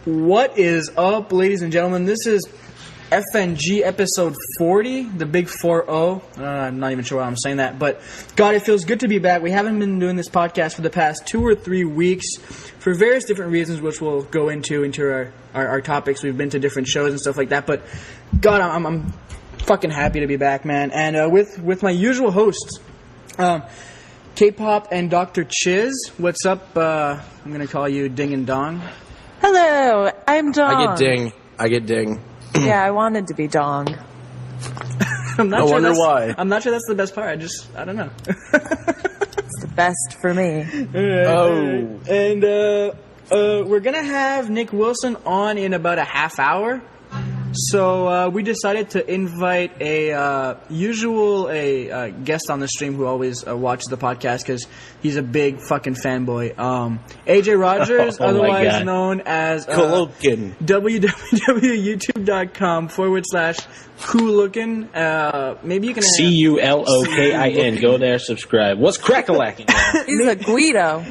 What is up, ladies and gentlemen? This is FNG episode 40, the big 4-0. I'm not even sure why I'm saying that, but God, it feels good to be back. We haven't been doing this podcast for the past 2 or 3 weeks for various different reasons, which we'll go into our topics. We've been to different shows and stuff like that, but God, I'm fucking happy to be back, man. And with my usual hosts, K-Pop and Dr. Chiz. What's up? I'm going to call you Ding and Dong. Hello, I'm Dong. I get ding. Yeah, I wanted to be Dong. I wonder why. I'm not sure that's the best part. I don't know. It's the best for me. Oh. And we're going to have Nick Wilson on in about a half hour. So we decided to invite a guest on the stream who always watches the podcast because he's a big fucking fanboy. AJ Rogers, otherwise known as Colokin. www.com/Coolookin. Maybe you can CULOKIN. Go there, subscribe. What's crack-a-lacking? He's a Guido.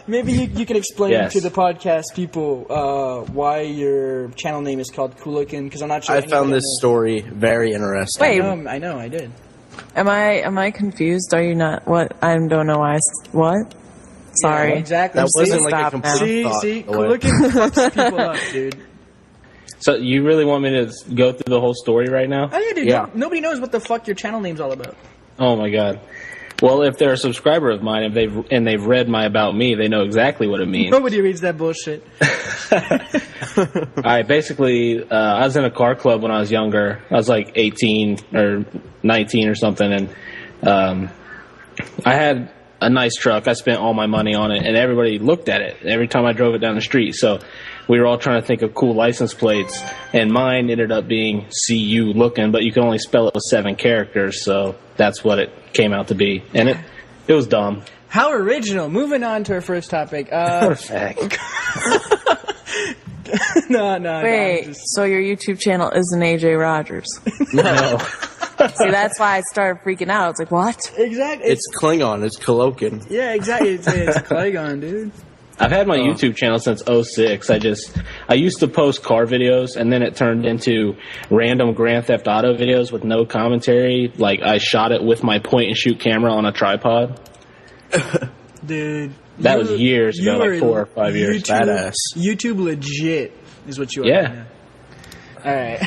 Maybe you can explain Yes. to the podcast people why your channel name is called Coolookin, because I'm not sure. I found this story very interesting. Wait. I know, I did. Am I confused? Are you not? What? I don't know why. What? Sorry. Yeah, exactly. That wasn't like a Stop now. complete thought. See, away. Coolookin fucks people up, dude. So you really want me to go through the whole story right now? Oh yeah, dude. Yeah. Nobody knows what the fuck your channel name's all about. Oh my god. Well, if they're a subscriber of mine and they've read my About Me, they know exactly what it means. Nobody reads that bullshit. All right, basically, I was in a car club when I was younger. I was like 18 or 19 or something, and I had a nice truck. I spent all my money on it, and everybody looked at it every time I drove it down the street. So we were all trying to think of cool license plates, and mine ended up being CU looking, but you can only spell it with 7 characters, so that's what it came out to be. And it was dumb. How original. Moving on to our first topic. Perfect. No. Wait. So your YouTube channel isn't AJ Rogers? No. See, that's why I started freaking out. I was like, what? Exactly. It's Klingon. It's Colokin. Yeah, exactly. It's Klingon, dude. I've had my YouTube channel since 06. I used to post car videos, and then it turned into random Grand Theft Auto videos with no commentary. Like, I shot it with my point-and-shoot camera on a tripod. Dude. That was years ago, like 4 or 5 years. Badass. YouTube legit is what you are. Yeah. All right.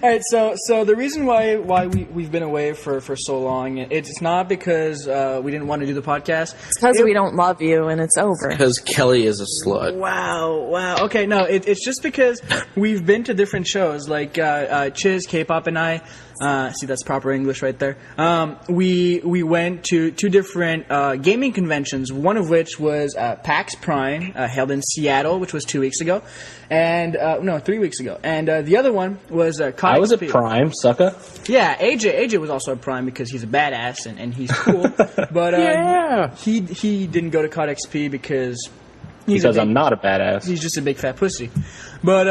All right, so the reason why we've been away for so long, it's not because we didn't want to do the podcast. It's because we don't love you and it's over. Because Kelly is a slut. Wow. Okay, no, it's just because we've been to different shows, like Chiz, K-Pop, and I. See, that's proper English right there. We went to 2 different gaming conventions, one of which was PAX Prime, held in Seattle, which was 2 weeks ago, and 3 weeks ago. And the other one was COD XP. I was a Prime, sucker. Yeah, AJ was also a Prime because he's a badass and he's cool. But Yeah. he didn't go to COD XP because I'm not a badass. he's just a big fat pussy. But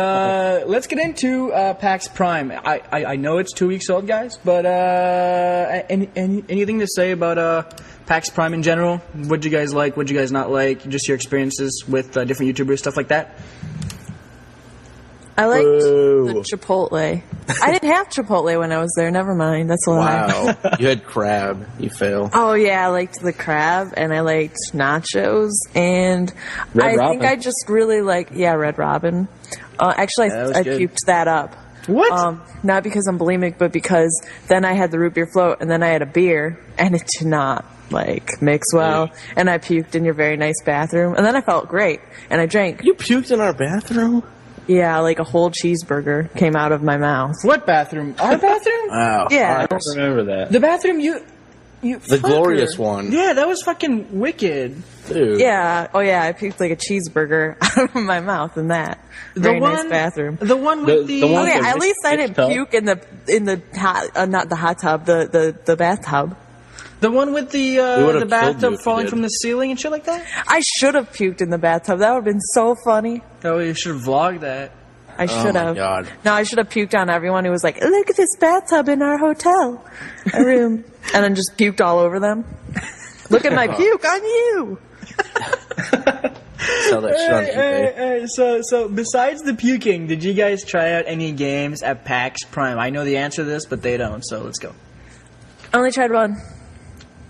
let's get into PAX Prime. I know it's 2 weeks old, guys, but anything to say about PAX Prime in general? What'd you guys like? What'd you guys not like? Just your experiences with different YouTubers, stuff like that? I liked Boo. the Chipotle. I didn't have Chipotle when I was there. Never mind. That's a lie. Wow. You had crab. You fail. Oh, yeah, I liked the crab, and I liked nachos, and Red I Robin. think I just really Red Robin. Actually, Yeah, that was I good. puked that up. What? Not because I'm bulimic, but because then I had the root beer float, and then I had a beer, and it did not, mix well, and I puked in your very nice bathroom, and then I felt great, and I drank. You puked in our bathroom? Yeah, like a whole cheeseburger came out of my mouth. What bathroom? Our bathroom? Wow. Yeah. I don't remember that. The bathroom you The fucker. glorious one. Yeah, that was fucking wicked. Dude. Yeah. Oh, yeah. I puked like a cheeseburger out of my mouth in that very nice bathroom. The one with The one Okay, with the at least I didn't tub? puke in the hot, not the hot tub, the bathtub. The one with would've the killed you bathtub if you falling did. from the ceiling and shit like that? I should have puked in the bathtub. That would have been so funny. Oh, you should have vlogged that. I should have. God. No, I should have puked on everyone who was like, look at this bathtub in our hotel room. And then just puked all over them. Look at my puke on you. sell that shit on eBay. Hey, so besides the puking, did you guys try out any games at PAX Prime? I know the answer to this, but they don't, so let's go. I only tried one.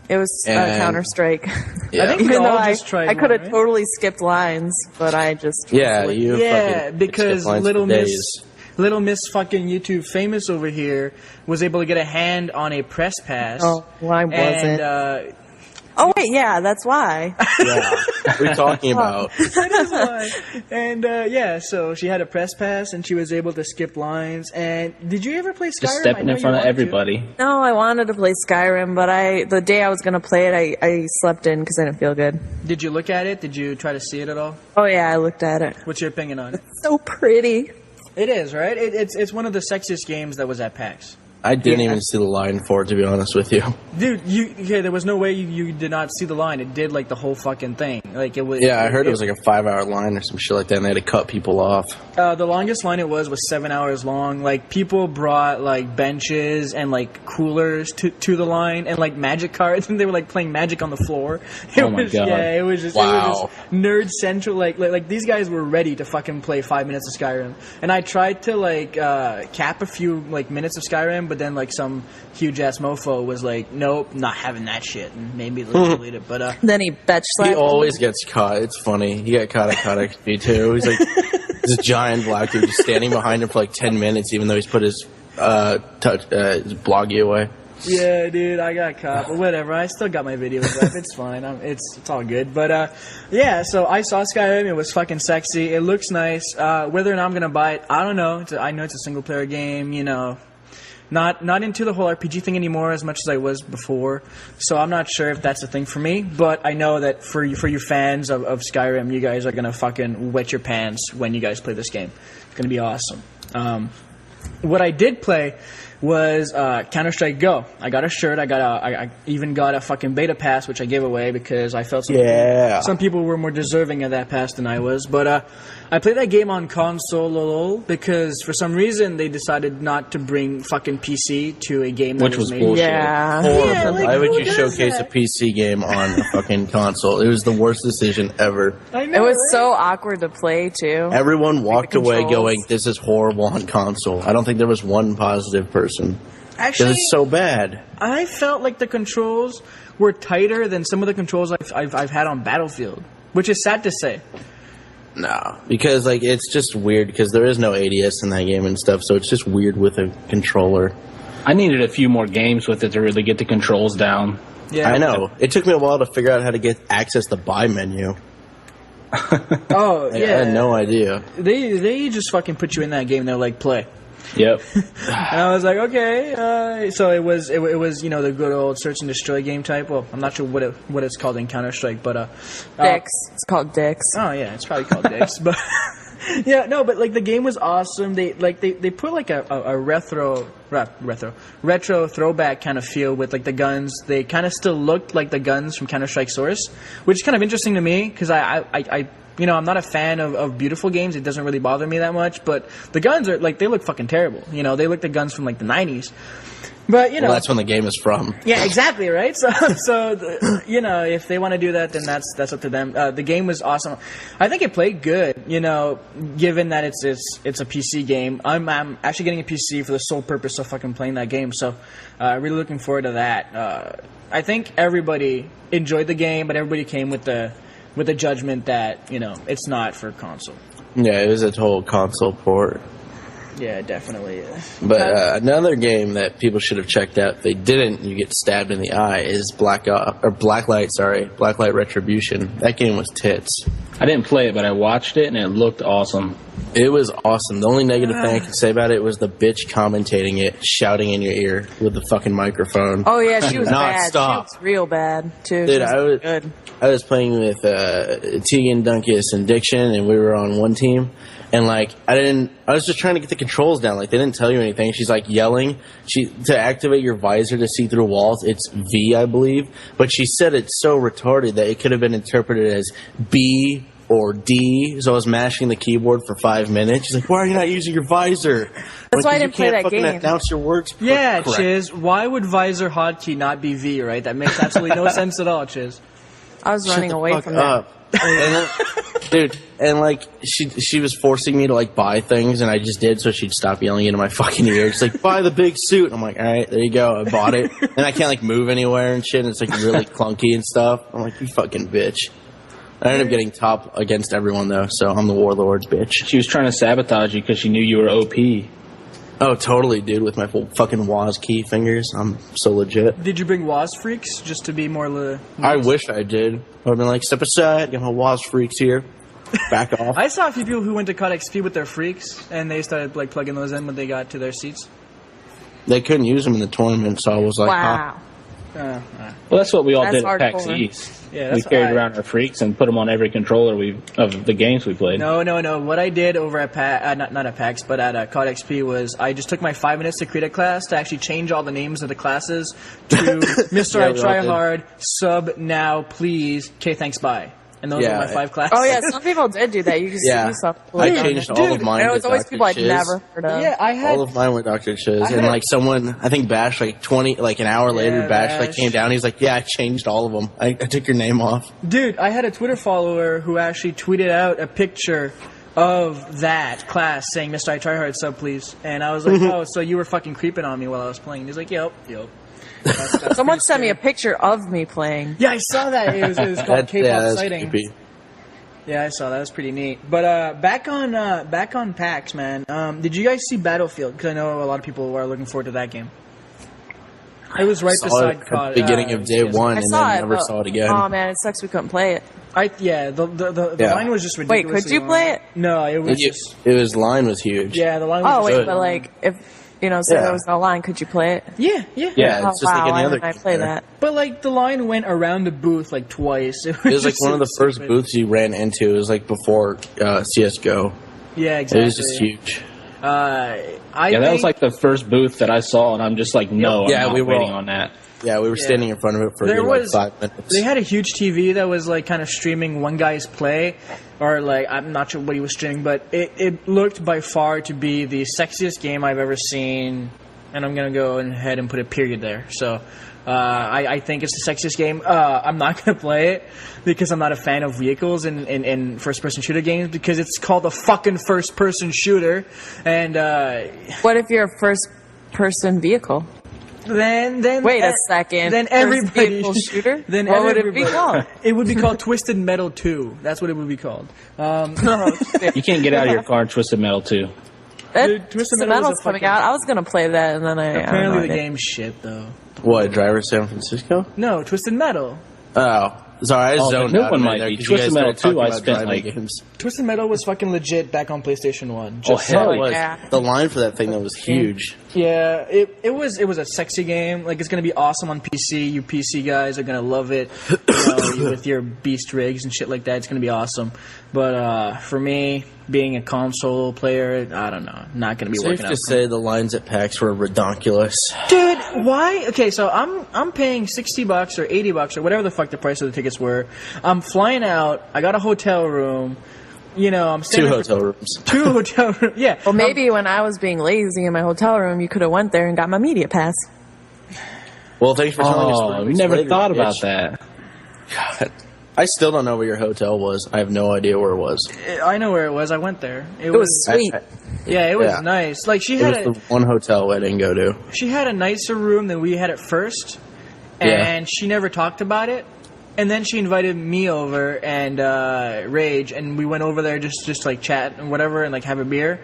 It was Counter-Strike. Yeah. I think we Even though all I just tried could have one, right? totally skipped lines, but I just... Yeah, you Yeah, fucking because skip lines Little for Miss... days. Little Miss fucking YouTube famous over here was able to get a hand on a press pass. Oh, well, I wasn't. And, Oh, wait, yeah, that's why. Yeah. What are you talking about? that is why. And, yeah, so she had a press pass and she was able to skip lines. And did you ever play Skyrim? Just I stepping know in you front of wanted to. everybody. No, I wanted to play Skyrim, but the day I was going to play it, I slept in because I didn't feel good. Did you look at it? Did you try to see it at all? Oh, yeah, I looked at it. What's your opinion on it? So pretty. It is, right? It's one of the sexiest games that was at PAX. I didn't even see the line for it, to be honest with you. Dude, there was no way you did not see the line. It did like the whole fucking thing. Like it was. Yeah, I heard it was like a 5-hour line or some shit like that, and they had to cut people off. The longest line it was 7 hours long. Like people brought like benches and like coolers to the line and like magic cards, and they were like playing Magic on the floor. Oh my God. Yeah, it was just Wow. nerd central. Like these guys were ready to fucking play 5 minutes of Skyrim, and I tried to like cap a few like minutes of Skyrim, but then like some huge ass mofo was like, nope, not having that shit, and maybe they'll delete it. But Then he betch slapped He me. always gets caught. It's funny. He got caught at COD XP too. He's like this giant black dude just standing behind him for like 10 minutes, even though he's put his his bloggy away. yeah, dude, I got caught, but whatever. I still got my videos up. It's fine. It's all good. But yeah, so I saw Skyrim. It was fucking sexy. It looks nice. Whether or not I'm gonna buy it, I don't know. I know it's a single player game. You know. Not into the whole RPG thing anymore as much as I was before, so I'm not sure if that's a thing for me. But I know that for you fans of Skyrim, you guys are gonna fucking wet your pants when you guys play this game. It's gonna be awesome. What I did play was Counter-Strike Go. I got a shirt. I even got a fucking beta pass, which I gave away because I felt some people were more deserving of that pass than I was. But I played that game on console because for some reason they decided not to bring fucking PC to a game that Which was made. bullshit. Yeah. Yeah, like, Why would who you does showcase that? a PC game on a fucking console? It was the worst decision ever. I know, It was right? so awkward to play, too. Everyone walked away controls. going, "This is horrible on console." I don't think there was one positive person. Because Actually, it's so bad. I felt like the controls were tighter than some of the controls I've had on Battlefield, which is sad to say. No, because like it's just weird because there is no ADS in that game and stuff, so it's just weird with a controller. I needed a few more games with it to really get the controls down. Yeah, I know. It took me a while to figure out how to get access to buy menu. Oh I yeah, had no idea. They just fucking put you in that game. And they're like, play. Yep. And I was like, okay. So it was the good old search and destroy game type. Well, I'm not sure what it's called in Counter Strike, but Dix. It's called Dix. oh yeah, it's probably called Dix. But yeah, no, but like the game was awesome. They put like a retro throwback kind of feel with like the guns. They kind of still looked like the guns from Counter Strike Source, which is kind of interesting to me because I I'm not a fan of beautiful games. It doesn't really bother me that much. But the guns are like they look fucking terrible. They look the guns from like the 90s. But Well, that's when the game is from. yeah, exactly, right? So if they want to do that, then that's up to them. The game was awesome. I think it played good, given that it's a PC game. I'm actually getting a PC for the sole purpose of fucking playing that game. So, really looking forward to that. I think everybody enjoyed the game, but everybody came with the judgment that, it's not for console. Yeah, it was a total console port. Yeah, it definitely is. But another game that people should have checked out, if they didn't, you get stabbed in the eye, is Blacklight Retribution. That game was tits. I didn't play it, but I watched it, and it looked awesome. It was awesome. The only negative thing I can say about it was the bitch commentating it, shouting in your ear with the fucking microphone. Oh, yeah, she was bad. Non-stop. She was real bad, too. Dude, She was good. I was playing with Tegan, Dunkus, and Diction, and we were on one team. And I was just trying to get the controls down. Like, they didn't tell you anything. She's like yelling. To activate your visor to see through walls, it's V, I believe. But she said it's so retarded that it could have been interpreted as B or D. So I was mashing the keyboard for 5 minutes. She's like, "Why are you not using your visor?" That's why I "'Cause didn't play you that can't fucking game." announce your words. Yeah, correct." Chiz, why would visor hotkey not be V, right? That makes absolutely no sense at all, Chiz. I was running Shut the away fuck from that. up. And dude, and like she was forcing me to like buy things, and I just did, so she'd stop yelling into my fucking ear. She's like, buy the big suit. I'm like, all right, there you go. I bought it, and I can't like move anywhere and shit. And it's like really clunky and stuff. I'm like, you fucking bitch. I ended up getting top against everyone though, so I'm the warlord's bitch. She was trying to sabotage you because she knew you were OP. Oh, totally, dude. With my full fucking Waz key fingers, I'm so legit. Did you bring Waz freaks just to be more? I wish I did. I would've been like, step aside, got my Waz freaks here. Back off. I saw a few people who went to COD XP with their freaks, and they started like plugging those in when they got to their seats. They couldn't use them in the tournament, so I was like, Wow. Well, Well, that's what we all That's did at PAX hardcore. East. Yeah, we that's carried alright. around our freaks and put them on every controller of the games we played. No. What I did over at not at PAX, but at COD XP was I just took my 5 minutes to create a class to actually change all the names of the classes to Mr. Yeah, I we Try all did. Hard, Sub Now, Please, Okay, Thanks, Bye. And those Yeah. were my 5 classes. Oh yeah, some people did do that. You just Yeah. see stuff. I Like, changed all dude, of mine. and it was to always Dr. people I'd Chiz. never heard of. Yeah, I had. All of mine were Dr. Chiz, I and had- like someone, I think Bash, like 20, like an hour later, Yeah, Bash like Bash. came down. He's like, "Yeah, I changed all of them. I took your name off." Dude, I had a Twitter follower who actually tweeted out a picture of that class saying, Mr. I Try Hard, Sub, Please. And I was like, oh, so you were fucking creeping on me while I was playing. He's like, yep. That's Someone pretty sent me a scary. picture of me playing. Yeah, I saw that. It was called K-pop that's sighting. creepy. Yeah, I saw that. That was pretty neat. But back on PAX, man. Did you guys see Battlefield? Because I know a lot of people are looking forward to that game. It was right Saw beside it at COD. the beginning of day CS. one, I and saw then it, never but- saw it again. Oh man, it sucks we couldn't play it. The Yeah. line was just Wait, ridiculous. could you play it? No, it was just It was line was huge. yeah. The line was Oh just wait, good. but like if say Yeah. there was no line, could you play it? yeah. Yeah, Oh, it's just like wow, any why other. didn't I game play there. that? But like the line went around the booth like twice. It was like just one of the so first stupid. booths you ran into. It was like before CS:GO. Yeah, It exactly. was just huge. Yeah, that was like the first booth that I saw, and I'm just like, no, Yeah, I'm not we were waiting all- on that. Yeah, we were standing in front of it for There like was- 5 minutes. They had a huge TV that was like kind of streaming one guy's play, or like I'm not sure what he was streaming, but it looked by far to be the sexiest game I've ever seen, and I'm gonna go ahead and put a period there. So I think it's the sexiest game. I'm not gonna play it because I'm not a fan of vehicles in first-person shooter games because it's called a fucking first-person shooter, and What if you're a first person vehicle? then Wait a second. Then First everybody vehicle shooter? Then What would it be everybody- called? It would be called Twisted Metal 2. That's what it would be called. You can't get out of your car in Twisted Metal 2. That, Dude, Twisted the Metal was Metal's a coming fucking- out. I was gonna play that, and then I Apparently don't know, the I didn't. game's shit though. What, Driver San Francisco? No, Twisted Metal. Oh, sorry, I Oh, the zoned new out one a minute might there be. 'cause you Twisted guys Metal started talking 2, I about spent, driving like- games. Twisted Metal was fucking legit back on PlayStation 1. Oh, Just hell It was. yeah. The line for that thing that was huge. yeah, it was a sexy game. Like it's gonna be awesome on PC. You PC guys are gonna love it. With your beast rigs and shit like that, it's gonna be awesome. But for me, being a console player, I don't know, not gonna be Safe working out. to say the lines at PAX were redonkulous. Dude, why? Okay, so I'm paying $60 or $80 or whatever the fuck the price of the tickets were. I'm flying out. I got a hotel room. You know, I'm staying Two for- hotel rooms. 2 hotel rooms. Yeah. Well, maybe when I was being lazy in my hotel room, you could have went there and got my media pass. Well, thanks for telling us. Oh, we never thought about that. God. I still don't know where your hotel was. I have no idea where it was. I know where it was. I went there. It was sweet. Yeah, it was Yeah. nice. Like she It had was the one hotel I didn't go to. she had a nicer room than we had at first, and Yeah. she never talked about it. And then she invited me over and Rage, and we went over there just like chat and whatever, and like have a beer.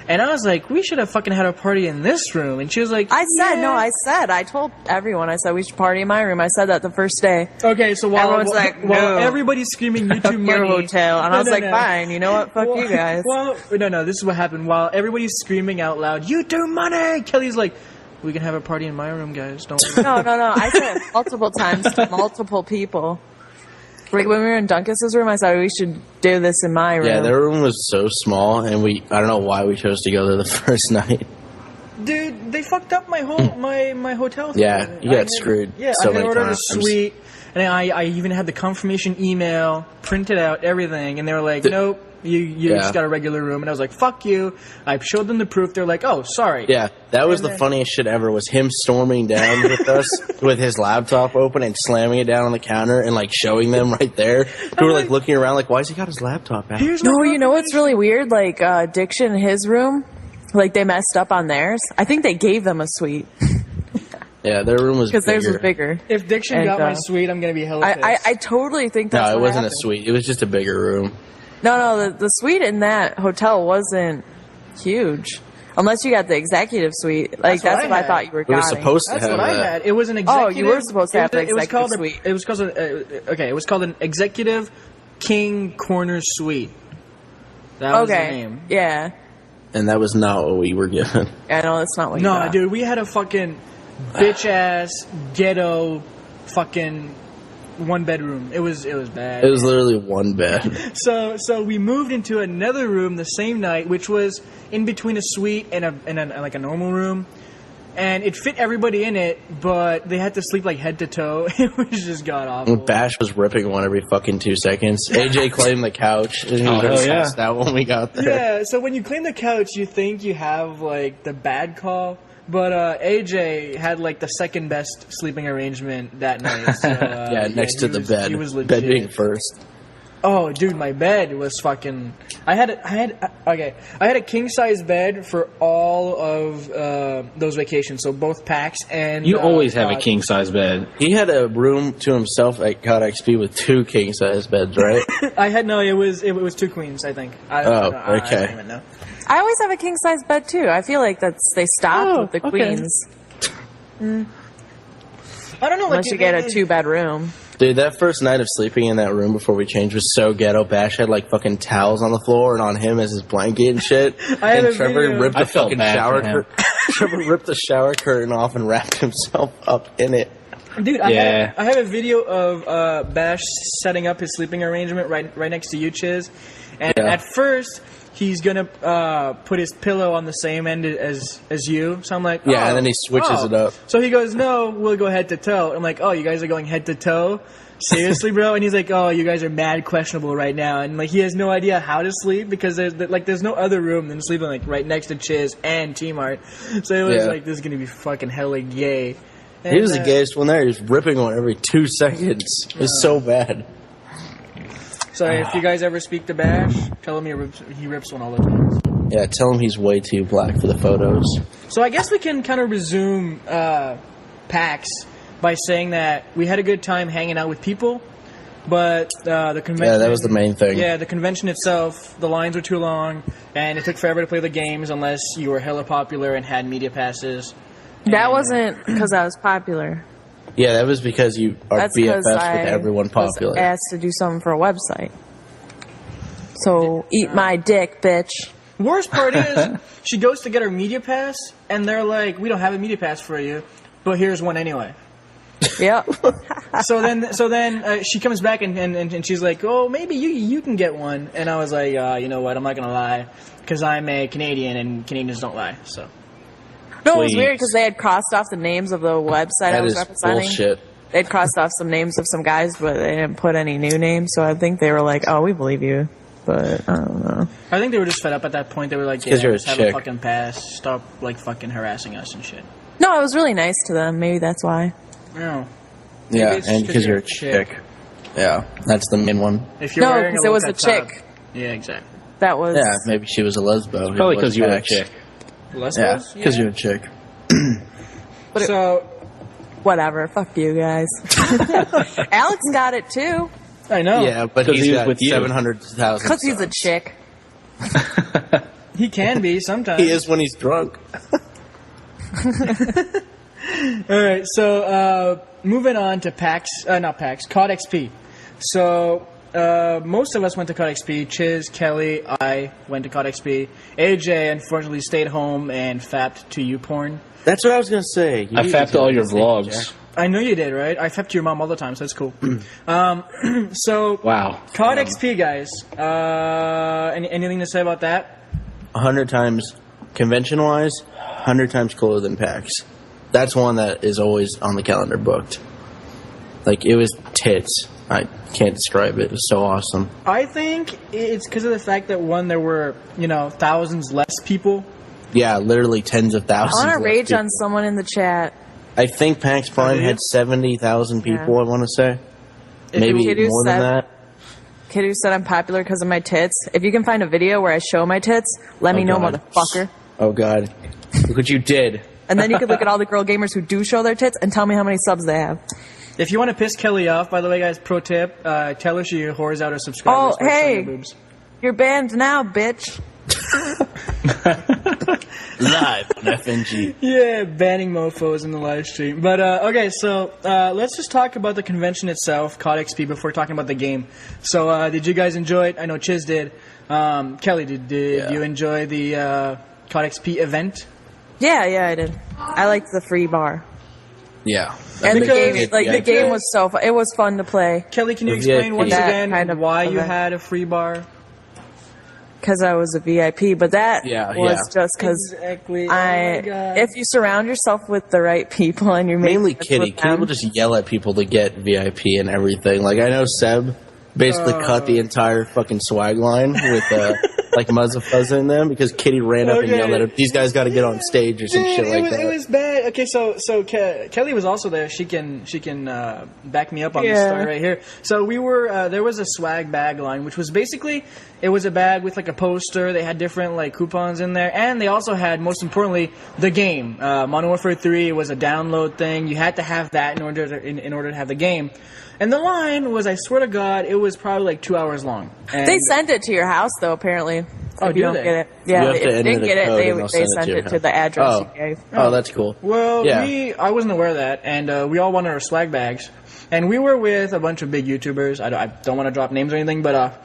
And I was like, we should have fucking had a party in this room. And she was like, I said, yeah. no, I told everyone, I said we should party in my room. I said that the first day. Okay, so while, Everyone's like, while no. everybody's screaming YouTube Your money, hotel. And I was like, fine, you know what? Fuck you guys. Well, no, this is what happened. While everybody's screaming out loud, YouTube money, Kelly's like, we can have a party in my room, guys. Don't worry. No. I said it multiple times to multiple people. Like when we were in Dunkus's room, I said we should do this in my room. Yeah, their room was so small, and I don't know why we chose to go there the first night. Dude, they fucked up my whole my hotel thing. Yeah, you got screwed Yeah, so I had many ordered times. a suite, And I even had the confirmation email printed out, everything, and they were like, nope. You just got a regular room. And I was like, fuck you. I showed them the proof. They're like, oh, sorry. Yeah, that was the funniest shit ever, was him storming down with us with his laptop open and slamming it down on the counter and, like, showing them right there. Who were, like, looking around like, why has he got his laptop out? No, you know what's really weird? Like, Diction in his room, like, they messed up on theirs. I think they gave them a suite. Yeah, their room was bigger. Because theirs was bigger. If Diction got my suite, I'm going to be hella pissed. I totally think that's No, it wasn't happened. a suite. It was just a bigger room. No, the suite in that hotel wasn't huge. Unless you got the executive suite. Like, that's what I thought you were getting. It was supposed to That's have what I that. had. It was an executive. Oh, you were supposed to have the executive suite. It was called an executive king corner suite. That was the name. Yeah. And that was not what we were given. I know that's not what you got. No, dude, we had a fucking bitch-ass, ghetto, fucking one bedroom. It was bad. It was literally one bed. So we moved into another room the same night, which was in between a suite and a normal room, and it fit everybody in it, but they had to sleep like head to toe. It was just god awful. Bash was ripping one every fucking 2 seconds. AJ claimed the couch. And he was passed out when we got there. Yeah, so when you claim the couch, you think you have like the bad call. But AJ had like the second best sleeping arrangement that night. So, next to the bed. He was legit. Bed being first. Oh, dude, my bed was fucking. I had a king size bed for all of those vacations. So both PAX and you always have a king size bed. He had a room to himself at COD XP with 2 king size beds, right? It was 2 queens, I think. Okay. I don't even know. I always have a king size bed too. I feel like they stopped with the queens. I don't know. Unless you get a 2-bedroom. Dude, that first night of sleeping in that room before we changed was so ghetto. Bash had like fucking towels on the floor and on him as his blanket and shit. And Trevor ripped the fucking shower curtain. Trevor ripped the shower curtain off and wrapped himself up in it. Dude, I have a video of Bash setting up his sleeping arrangement right next to you, Chiz. And at first, he's gonna put his pillow on the same end as you. So I'm like, and then he switches it up. So he goes, no, we'll go head to toe. I'm like, oh, you guys are going head to toe? Seriously, bro? And he's like, oh, you guys are mad questionable right now. And like, he has no idea how to sleep because there's no other room than sleeping like right next to Chiz and T-Mart. So it was like, this is gonna be fucking hella gay. And, he was the gayest one there. He was ripping one every 2 seconds. It was so bad. So if you guys ever speak to Bash, tell him he rips one all the time. Yeah, tell him he's way too black for the photos. So I guess we can kind of resume PAX by saying that we had a good time hanging out with people, but the convention... Yeah, that was the main thing. Yeah, the convention itself, the lines were too long, and it took forever to play the games unless you were hella popular and had media passes. That wasn't because I was popular. Yeah, that was because you are That's BFFs with I everyone popular. was asked to do something for a website. So, eat my dick, bitch. Worst part is, she goes to get her media pass, and they're like, we don't have a media pass for you, but here's one anyway. Yep. So then she comes back and she's like, oh, maybe you can get one. And I was like, you know what, I'm not going to lie, because I'm a Canadian, and Canadians don't lie, so... No, it was weird because they had crossed off the names of the website I was representing. Bullshit. They'd crossed off some names of some guys, but they didn't put any new names. So I think they were like, "Oh, we believe you," but I don't know. I think they were just fed up at that point. They were like, "Yeah, just have a fucking pass. Stop like fucking harassing us and shit." No, I was really nice to them. Maybe that's why. No. Yeah, and because you're a chick. Yeah, that's the main one. If you're no, because it was a chick. Yeah, exactly. That was. Yeah, maybe she was a lesbo. Probably because you were a chick. Yeah, because you're a chick. But so, whatever. Fuck you guys. Alex got it too. I know. Yeah, but he's got with 700,000. Because he's a chick. He can be sometimes. He is when he's drunk. All right, so moving on to PAX, not PAX, COD XP. So most of us went to COD XP. Chiz, Kelly, I went to COD XP. AJ unfortunately stayed home and fapped to YouPorn. That's what I was gonna say. I fapped all your vlogs. Jack. I know you did, right? I fapped to your mom all the time, so that's cool. So wow, COD XP guys. Anything to say about that? 100 times convention-wise, 100 times cooler than PAX. That's one that is always on the calendar booked. Like, it was tits. I can't describe it. It was so awesome. I think it's because of the fact that, one, there were, thousands less people. Yeah, literally tens of thousands. I want to less rage people. on someone in the chat. I think PAX Prime had 70,000 people, I want to say. Maybe more than that. Kid who said I'm popular because of my tits. If you can find a video where I show my tits, let me know, God. motherfucker. Oh, God. Look what you did. And then you can look at all the girl gamers who do show their tits and tell me how many subs they have. If you want to piss Kelly off, by the way, guys, pro tip, tell her she whores out her subscribers. Oh, hey, you're banned now, bitch. Live on FNG. Yeah, banning mofos in the live stream. But, okay, so let's just talk about the convention itself, COD XP, before talking about the game. So, did you guys enjoy it? I know Chiz did. Kelly, did you enjoy the COD XP event? Yeah, I did. I liked the free bar. Yeah. And the game, Yeah. the game was it was fun to play. Kelly, can you explain once That again kind of why you event. had a free bar? Because I was a VIP, but that was just because Exactly. Oh my God. if you surround yourself with the right people and you're Mainly friends Kitty. with Kitty them- will just yell at people to get VIP and everything. Like, I know Seb basically cut the entire fucking swag line with, like, Muzza Fuzza in them because Kitty ran up and yelled at him, these guys got to get on stage or some shit like that. It was bad. Okay, so Kelly was also there. She can back me up on this story right here. So we were there was a swag bag line, which was basically it was a bag with like a poster. They had different like coupons in there, and they also had, most importantly, the game. Modern Warfare 3 was a download thing. You had to have that in order to have the game. And the line was, I swear to God, it was probably like 2 hours long. And They sent it to your house, though, apparently. Oh, if do you don't they? get it. You Yeah, have to if you enter didn't the get it, code and they'll they send sent it it to to the address you gave. Oh, that's cool. Well, Yeah. I wasn't aware of that, and we all wanted our swag bags. And we were with a bunch of big YouTubers. I don't want to drop names or anything, but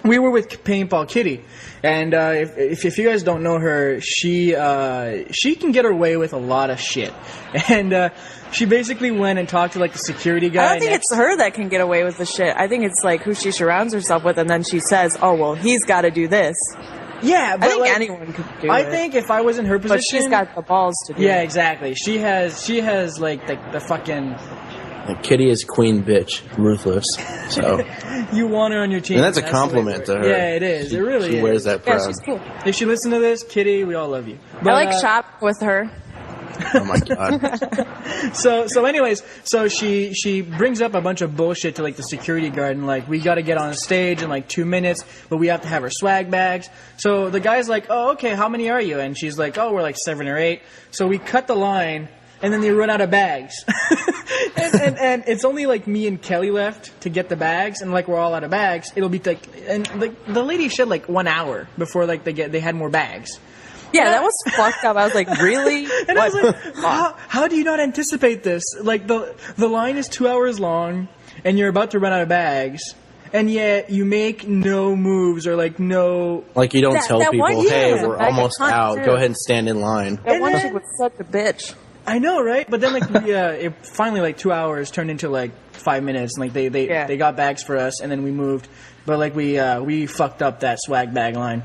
we were with Paintball Kitty. And if you guys don't know her, she can get her way with a lot of shit. And she basically went and talked to like the security guy. I don't think it's her that can get away with the shit. I think it's like who she surrounds herself with, and then she says, "Oh well, he's got to do this." Yeah, but I think like, anyone could do it. I think if I was in her position, but she's got the balls to do Yeah, it. exactly. She has like the fucking. And Kitty is queen bitch, ruthless. So You want her on your team. and that's a the way compliment to her. Yeah, it is. It really she is. wears that Yeah, proud. she's cool. If she listens to this, Kitty, we all love you. But, I like shop with her. Oh my god. So anyways, so she brings up a bunch of bullshit to like the security guard and like, we got to get on stage in like 2 minutes, but we have to have our swag bags. So the guy's like, oh, okay, how many are you? And she's like, oh, we're like 7 or 8. So we cut the line, and then they run out of bags. and it's only like me and Kelly left to get the bags, and like we're all out of bags. It'll be like, and the lady said like 1 hour before like they had more bags. Yeah, that was fucked up. I was like, really? And I was like, how do you not anticipate this? Like, the line is 2 hours long, and you're about to run out of bags, and yet you make no moves or, like, no... Like you don't That- tell that people, one chick hey, was a we're bag of almost cunt, out. too. Go ahead and stand in line. That And one then- chick was such a bitch. I know, right? But then, like, it finally, like, 2 hours turned into, like, 5 minutes, and, like, they got bags for us, and then we moved. But, like, we fucked up that swag bag line.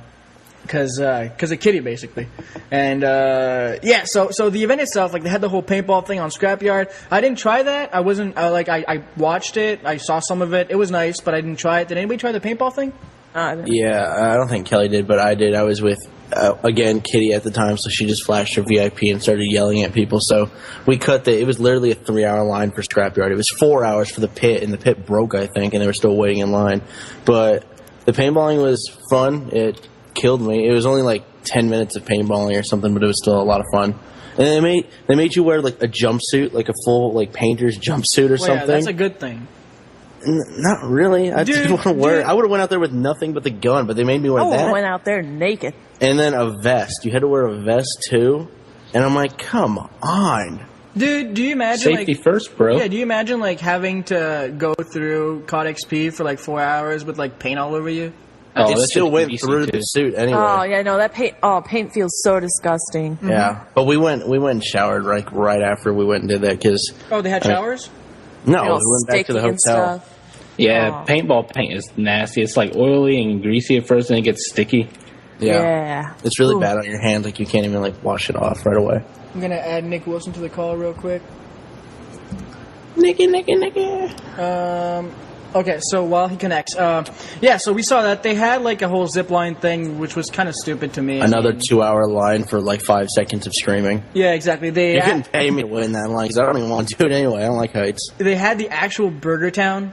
Because of Kitty, basically. And, yeah, so the event itself, like, they had the whole paintball thing on Scrapyard. I didn't try that. I wasn't, I watched it. I saw some of it. It was nice, but I didn't try it. Did anybody try the paintball thing? Yeah, I don't think Kelly did, but I did. I was with, again, Kitty at the time, so she just flashed her VIP and started yelling at people. So we cut it was literally a 3-hour line for Scrapyard. It was 4 hours for the pit, and the pit broke, I think, and they were still waiting in line. But the paintballing was fun. It killed me. It was only like 10 minutes of paintballing or something, but it was still a lot of fun. And they made you wear like a jumpsuit, like a full like painter's jumpsuit or something. Yeah, that's a good thing. Not really. I didn't want to wear it. I would have went out there with nothing but the gun, but they made me wear that. I went out there naked. And then a vest. You had to wear a vest too. And I'm like, come on. Dude, do you imagine Safety like, first, bro. Yeah, do you imagine like having to go through COD XP for like 4 hours with like paint all over you? Oh, It that's still just went easy, through too. the suit anyway. Oh yeah, no, that paint. Oh, paint feels so disgusting. Yeah, but we went and showered right after we went and did that because Oh, they had showers? no, You know, we went back to the sticky and hotel. stuff. Yeah, Oh. paintball paint is nasty. It's like oily and greasy at first, and it gets sticky. Yeah. It's really Ooh. bad on your hands. Like you can't even like wash it off right away. I'm gonna add Nick Wilson to the call real quick. Nicky. Okay, so while he connects, so we saw that they had like a whole zip line thing, which was kind of stupid to me. Another 2-hour line for like 5 seconds of screaming. Yeah, exactly. You can pay me to win that line because I don't even want to do it anyway. I don't like heights. They had the actual Burger Town,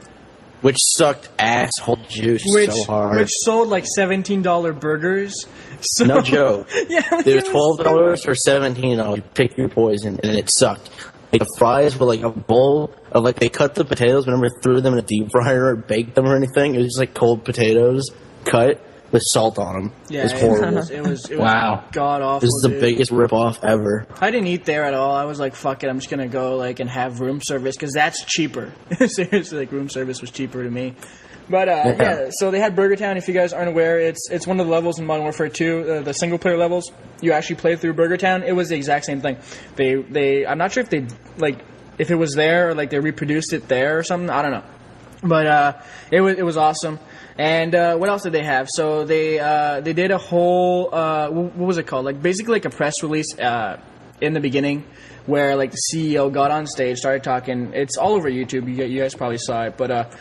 which sucked asshole juice so hard. Which sold like $17 burgers. So, no joke. Yeah, they were $12 or $17. You pick your poison, and it sucked. Like, the fries were like a bowl of like they cut the potatoes, but never threw them in a deep fryer or baked them or anything. It was just like cold potatoes cut with salt on them. Yeah, it was horrible. It was wow, god awful. This is the biggest ripoff ever. I didn't eat there at all. I was like, fuck it, I'm just gonna go like and have room service because that's cheaper. Seriously, like room service was cheaper to me. But so they had Burger Town. If you guys aren't aware, it's one of the levels in Modern Warfare 2, the single player levels. You actually play through Burger Town. It was the exact same thing. I'm not sure if they if it was there or like they reproduced it there or something. I don't know. But it was awesome. And what else did they have? So they did a whole what was it called? Like basically like a press release in the beginning, where like the CEO got on stage, started talking. It's all over YouTube. You guys probably saw it, but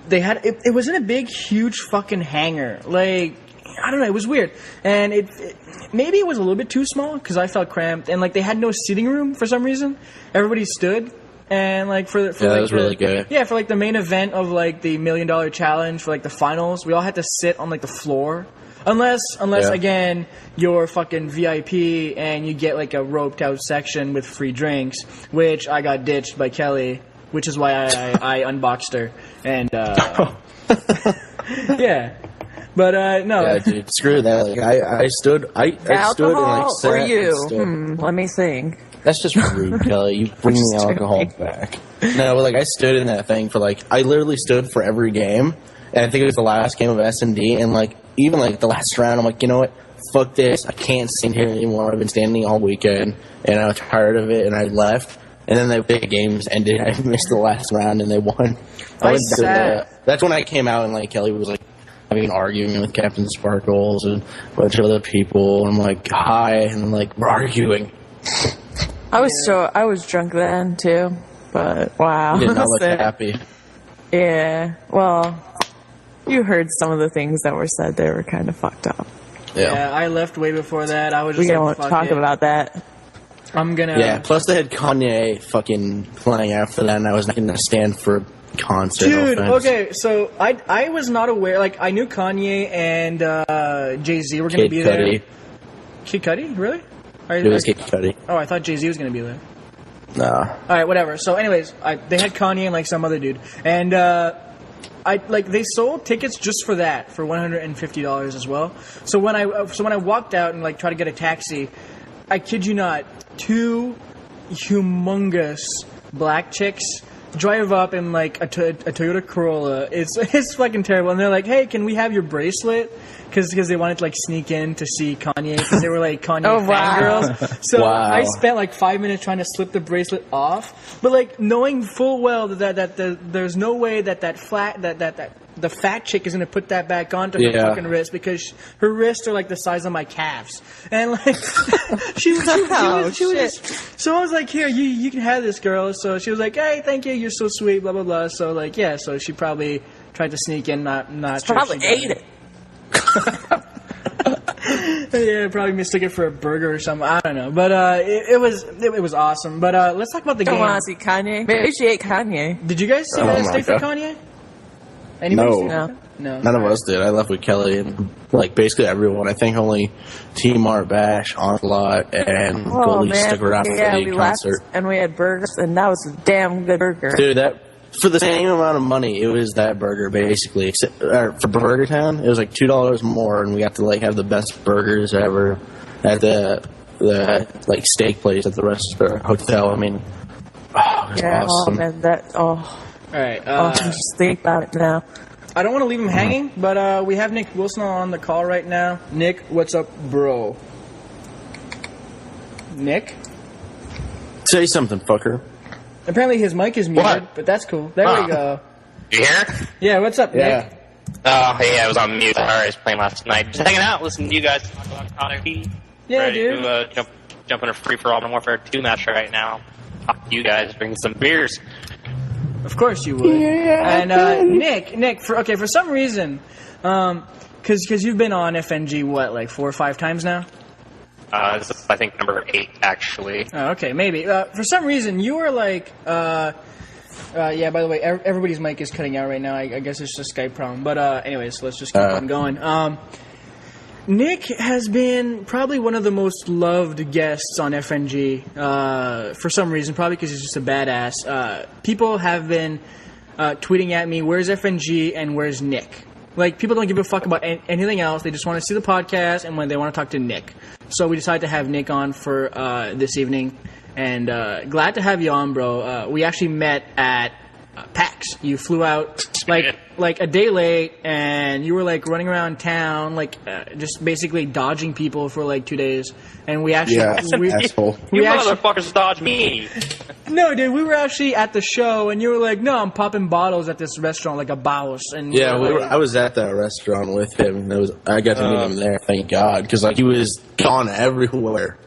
they had it was in a big, huge fucking hangar. Like I don't know, it was weird, and maybe it was a little bit too small because I felt cramped, and like they had no sitting room for some reason. Everybody stood. And like for that like was really good. Yeah, for like the main event of like the $1 million challenge for like the finals, we all had to sit on like the floor. Unless again you're fucking VIP and you get like a roped out section with free drinks, which I got ditched by Kelly, which is why I unboxed her. And yeah. But no. Yeah, dude, screw that. Like, I stood and like sat or you? Let me think. That's just rude, Kelly. You bring the alcohol back. No, like I stood in that thing for like I literally stood for every game, and I think it was the last game of S&D, and like even like the last round, I'm like, you know what? Fuck this! I can't stand here anymore. I've been standing all weekend, and I was tired of it, and I left. And then the games ended. I missed the last round, and they won. That's when I came out, and like Kelly was like having an argument with Captain Sparkles and a bunch of other people. And I'm like, hi, and I'm like, we're arguing. I was drunk then too, but wow. You did not look happy. Yeah, well, you heard some of the things that were said. They were kind of fucked up. Yeah, I left way before that. I was just we don't talk about that. I'm gonna. Yeah, plus they had Kanye fucking playing after that, and I was not gonna stand for a concert. Dude, okay, so I was not aware. Like, I knew Kanye and Jay-Z were gonna be there. Kid Cudi, really? It was Kid Cudi. Oh, I thought Jay-Z was going to be there. No. Alright, whatever. So anyways, they had Kanye and like some other dude. And they sold tickets just for that, for $150 as well. So when I walked out and like tried to get a taxi, I kid you not, 2 humongous black chicks drive up in like a Toyota Corolla. It's fucking terrible. And they're like, hey, can we have your bracelet? Because they wanted to like sneak in to see Kanye because they were like Kanye fangirls. So I spent like 5 minutes trying to slip the bracelet off, but like knowing full well that there's no way that the fat chick is gonna put that back onto her fucking wrist because her wrists are like the size of my calves, and like she was just, so I was like, here, you can have this, girl. So she was like, hey, thank you, you're so sweet, blah blah blah. So like so she probably tried to sneak in, not sure probably ate it. Yeah, probably mistook it for a burger or something. I don't know, but it was awesome. But let's talk about the game. I want to see Kanye. Maybe she ate Kanye. Did you guys see that stay for Kanye? Anybody No. None of us did. I left with Kelly and like basically everyone. I think only Team Art Bash, Onslaught, and Goldie stuck around for the concert. Left and we had burgers, and that was a damn good burger. Dude, that for the same amount of money, it was that burger basically. Except for Burger Town, it was like $2 more, and we got to like have the best burgers ever at the like steak place at the hotel. I mean, it was awesome. Oh man, all right. Just think about it now. I don't want to leave him hanging, but we have Nick Wilson on the call right now. Nick, what's up, bro? Nick? Say something, fucker. Apparently his mic is muted, but that's cool. There we go. You here? Yeah, what's up, Nick? Oh, hey, I was on mute. Sorry, I was playing last night. Just hanging out, listening to you guys talk about COD XP. Yeah, ready dude. To jump in a free-for-all Modern Warfare 2 match right now. Talk to you guys, bring some beers. Of course you would. Yeah. And Nick, for some reason, because you've been on FNG like 4 or 5 times now. This is, I think, number 8 actually. Oh, okay, maybe. For some reason, you were like, yeah. By the way, everybody's mic is cutting out right now. I guess it's just a Skype problem. But anyways, let's just keep on going. Nick has been probably one of the most loved guests on FNG for some reason, probably because he's just a badass. People have been tweeting at me, where's FNG and where's Nick? Like, people don't give a fuck about anything else. They just want to see the podcast and when they want to talk to Nick. So we decided to have Nick on for this evening. And glad to have you on, bro. We actually met at PAX. You flew out like a day late, and you were like running around you just basically dodging people for like 2 days. And we actually, asshole. You motherfuckers dodged me. No, dude, we were actually at the show, and you were like, "No, I'm popping bottles at this restaurant like a boss." And I was at that restaurant with him. I got to meet him there. Thank God, because like he was gone everywhere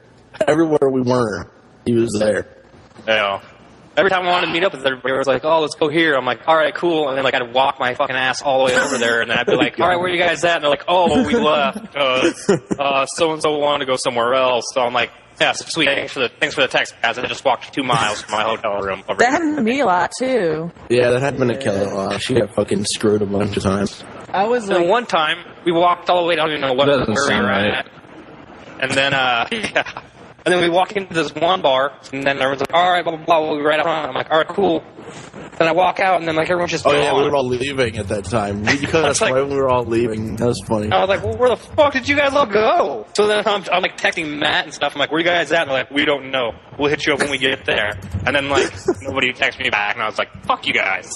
we were. He was there. Yeah. Every time I wanted to meet up with everybody, I was like, "Oh, let's go here." I'm like, "All right, cool." And then like I'd walk my fucking ass all the way over there, and then I'd be like, "All right, where are you guys at?" And they're like, "Oh, we left. So and so wanted to go somewhere else." So I'm like, "Yeah, so sweet. Thanks for the text, guys." I just walked 2 miles from my hotel room. That happened to me a lot too. Yeah, that happened to Kelly a lot. She got fucking screwed a bunch of times. I was like, one time we walked all the way. I don't even know what doesn't sound right. At. And then yeah. And then we walk into this one bar, and then everyone's like, "All right, blah, blah, blah, we'll be right up front." I'm like, "All right, cool." Then I walk out, and then, like, everyone's just gone. Yeah, we were all leaving at that time. You cut us right when we were all leaving. That was funny. I was like, "Well, where the fuck did you guys all go?" So then I'm like, texting Matt and stuff. I'm like, "Where you guys at?" And they're like, "We don't know. We'll hit you up when we get there." And then, like, nobody texted me back, and I was like, "Fuck you guys."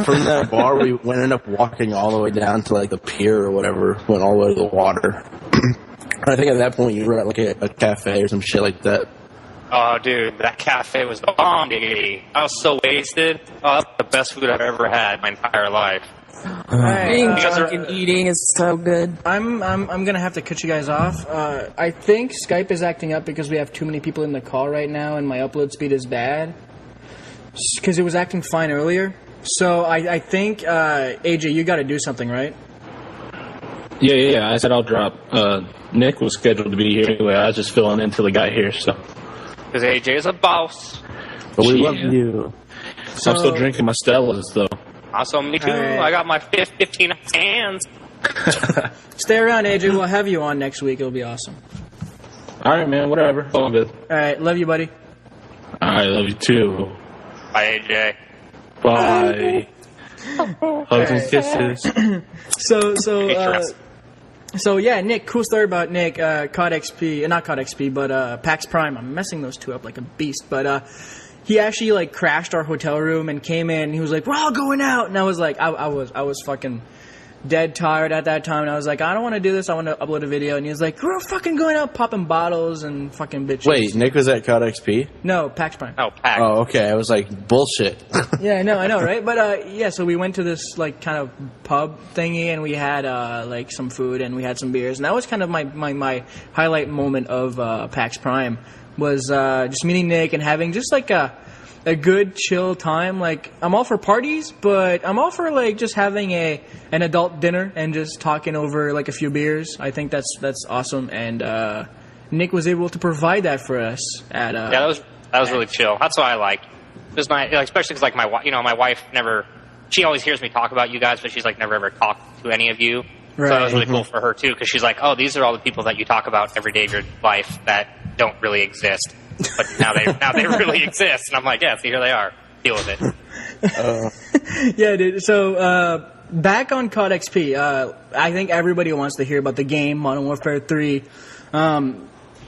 From that bar, we ended up walking all the way down to, like, the pier or whatever. Went all the way to the water. I think at that point you were at, like, a cafe or some shit like that. Oh, dude, that cafe was the bomb, dude. I was so wasted. Oh, that's the best food I've ever had my entire life. Being drunk and eating is so good. I'm gonna have to cut you guys off. I think Skype is acting up because we have too many people in the call right now, and my upload speed is bad. Because it was acting fine earlier. So I think AJ, you got to do something, right? Yeah. I said I'll drop. Nick was scheduled to be here anyway. I was just filling in until he got here, so. Because AJ is a boss. But we love you. So I'm still drinking my Stellas, though. Awesome, me too. Right. I got my 15 hands. Stay around, AJ. We'll have you on next week. It'll be awesome. All right, man. Whatever. All good. All right. Love you, buddy. I love you, too. Bye, AJ. Bye. Hugs and kisses. So yeah, Nick, cool story about Nick, COD XP, not COD XP, but PAX Prime. I'm messing those two up like a beast, but he actually like crashed our hotel room and came in and he was like, "We're all going out." And I was like, I was fucking dead tired at that time, and I was like, "I don't want to do this, I want to upload a video." And he was like, "We're fucking going out popping bottles and fucking bitches." Wait, Nick was at COD XP? No, PAX Prime. Oh, PAX. Oh, okay. I was like, bullshit. Yeah, I know, right? But yeah, so we went to this like kind of pub thingy, and we had like some food and we had some beers, and that was kind of my highlight moment of PAX Prime was just meeting Nick and having just like a good chill time. Like, I'm all for parties, but I'm all for like just having an adult dinner and just talking over like a few beers. I think that's awesome, and Nick was able to provide that for us at yeah, that was really chill. That's what I like. Just especially because like my wife never, she always hears me talk about you guys, but she's like never ever talked to any of you. Right. So that was really cool for her too, because she's like, "Oh, these are all the people that you talk about every day of your life that don't really exist, but now they really exist." And I'm like, "Yeah, see, here they are. Deal with it." Yeah, dude. So back on COD XP, I think everybody wants to hear about the game Modern Warfare 3.